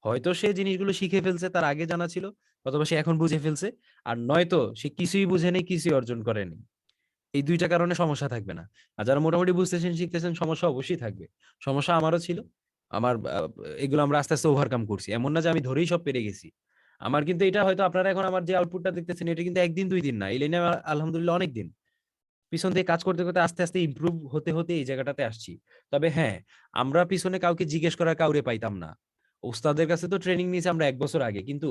হয়তো সে জিনিসগুলো শিখে ফেলছে, তার আগে জানা ছিল, অথবা সে এখন বুঝে ফেলছে, আর নয়তো সে কিছুই বুঝে নেই, কিছুই অর্জন করেনি। এই 2টা কারণে সমস্যা থাকবে না। আর যারা মোটামুটি বুঝতেছেন শিখতেছেন, সমস্যা অবশ্যই থাকবে। সমস্যা আমারও ছিল, আমার এগুলো আমরা আস্তে আস্তে ওভারকাম করছি, এমন না যে আমি ধরেই সব পেরে গেছি। আমার কিন্তু এটা হয়তো আপনারা এখন আমার যে আউটপুটটা দেখতেছেন এটা কিন্তু 1 দিন 2 দিন না, এই লাইনে আলহামদুলিল্লাহ অনেক দিন পিছন থেকে কাজ করতে করতে আস্তে আস্তে ইমপ্রুভ হতে হতে এই জায়গাটাতে আসছি। তবে হ্যাঁ, আমরা পিছনে কাউকে জিজ্ঞেস করার কাউরে পাইতাম না, ওস্তাদের কাছে তো ট্রেনিং নিয়েছি আমরা 1 বছর আগে, কিন্তু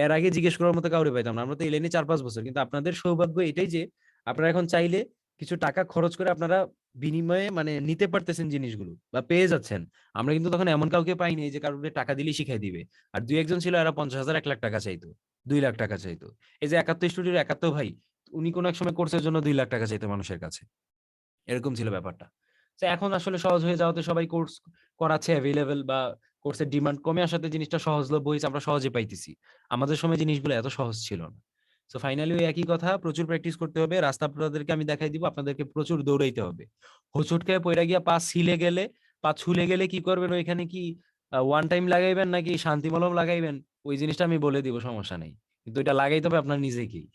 এর আগে জিজ্ঞেস করার মতো কাউরে পাইতাম না। আমরা তো এই লাইনে 4-5 বছর, কিন্তু আপনাদের সৌভাগ্য এটাই যে আপনারা এখন চাইলে কিছু টাকা খরচ করে আপনারা বিনিময়ে মানে নিতে পারতেছেন জিনিসগুলো বা পেয়ে যাচ্ছেন। আমরা কিন্তু তখন এমন কাউকে পাইনি যে কারোর টাকা দিলেই শিখাই দিবে। আর 2-1 জন ছিল, এরা 50,000 1 লাখ টাকা চাইতো, 2 লাখ টাকা চাইতো। এই যে 71 স্টুডিওর 71 ভাই, উনি কোন এক সময় কোর্সের জন্য 2 লাখ টাকা চাইতো মানুষের কাছে। এরকম ছিল ব্যাপারটা। তো এখন আসলে সহজ হয়ে যাওয়াতে সবাই কোর্স করাচ্ছে, অ্যাভেলেবল বা কোর্সের ডিমান্ড কমে আসাতে জিনিসটা সহজলভ্য হয়েছে, আমরা সহজে পাইতেছি। আমাদের সময় জিনিসগুলো এত সহজ ছিল না। সো ফাইনালি ওই একই কথা, প্রচুর প্র্যাকটিস করতে হবে। রাস্তা আপনাদেরকে আমি দেখাই দিব, আপনাদেরকে প্রচুর দৌড়াইতে হবে। হোঁচট খেয়ে পইড়া গিয়া পা ছিলে গেলে, পা ছুলে গেলে কি করবেন, ওইখানে কি ওয়ান টাইম লাগাইবেন নাকি শান্তি মলম লাগাইবেন, ওই জিনিসটা আমি বলে দিব, সমস্যা নেই। কিন্তু এটা লাগাইতে হবে আপনার নিজেকেই।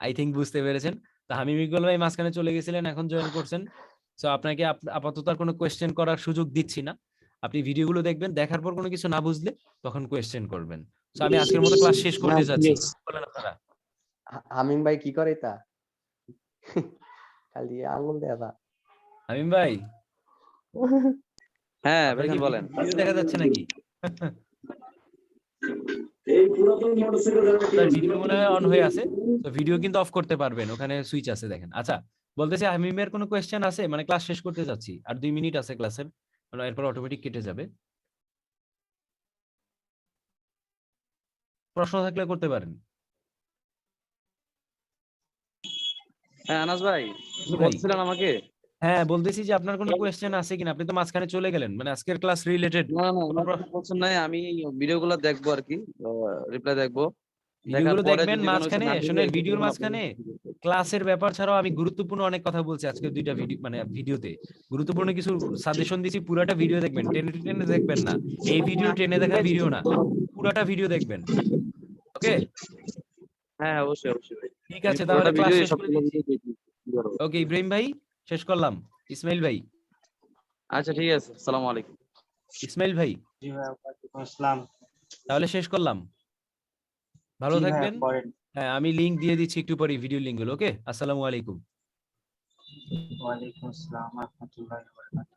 আই থিংক বুঝতে পেরেছেন। তা হামিম ইকবাল ভাই মাঝখানে চলে গেছিলেন, এখন জয়েন করছেন। সো আপনাকে আপাতত আর কোনো কোয়েশ্চেন করার সুযোগ দিচ্ছি না। আপনি ভিডিওগুলো দেখবেন, দেখার পর কোনো কিছু না বুঝলে তখন কোয়েশ্চেন করবেন। সো আমি আজকের মতো ক্লাস শেষ না, করতে যাচ্ছি। yes. বলেন আপনারা। হামিম ভাই কি করে তা? খালি আঙুল দেয়া তা। হামিম ভাই, হ্যাঁ আপনার কি ভাইজান বলেন। ভিডিও দেখা যাচ্ছে নাকি? আপনার ভিডিও মনে হয় অন হয়ে আছে, তো ভিডিও কিন্তু অফ করতে পারবেন, ওখানে সুইচ আছে দেখেন। আচ্ছা, বলতেছি হামিমের কোনো কোয়েশ্চেন আছে? মানে ক্লাস শেষ করতে যাচ্ছি, আর 2 মিনিট আছে ক্লাসের, এরপর অটোমেটিক কেটে যাবে। প্রশ্ন থাকলে করতে পারেন। হ্যাঁ আনাস ভাই, জি কিছু ভাই। বলছিলেন আমাকে? হ্যাঁ, বলতেছি যে আপনার কোনো কোয়েশ্চেন আছে কিনা, আপনি তো মাঝখানে চলে গেলেন, মানে আজকের ক্লাস রিলেটেড না না কোনো আমার কোনো কোশ্চেন নাই, আমি ভিডিওগুলো দেখবো আর কি, রিপ্লাই দেখবো। দেখার ভিডিওগুলো পরে দেখবেন। যদি কোনো কিছু মাঝখানে না বুঝি শুনেন, এই ক্ষেত্রে ভিডিওর তখন আপনাকে মাঝখানে ক্লাসের ব্যাপার ছাড়াও আমি গুরুত্বপূর্ণ অনেক কথা বলছি আজকে 2টা ভিডিও, মানে ভিডিওতে গুরুত্বপূর্ণ কিছু সাজেশন দিছি। পুরাটা ভিডিও দেখবেন, টেনে টেনে দেখবেন না। এই ভিডিও টেনে দেখার ভিডিও না, পুরাটা ভিডিও দেখবেন। ওকে, হ্যাঁ অবশ্যই অবশ্যই ভাই, ঠিক আমি আছে, পুরোটা তাহলে ক্লাস ভিডিও শেষ করে সবগুলো দিচ্ছি। ভিডিও দেখি। ওকে ইব্রাহিম ভাই, শেষ করলাম। ইসমাইল ভাই, আচ্ছা ঠিক আছে, আসসালামু আলাইকুম। ইসমাইল ভাই, জি ভাই, ওয়ালাইকুম আসসালাম। তাহলে শেষ করলাম। ভালো জি ভাই, থাকবেন। করেন। হ্যাঁ, আমি লিংক দিয়ে দিচ্ছি একটু পরে, ভিডিও লিংক গুলো। ওকে, আসসালামু আলাইকুম। ওয়ালাইকুম আসসালাম ওয়া রাহমাতুল্লাহি ওয়া বারাকাতুহু।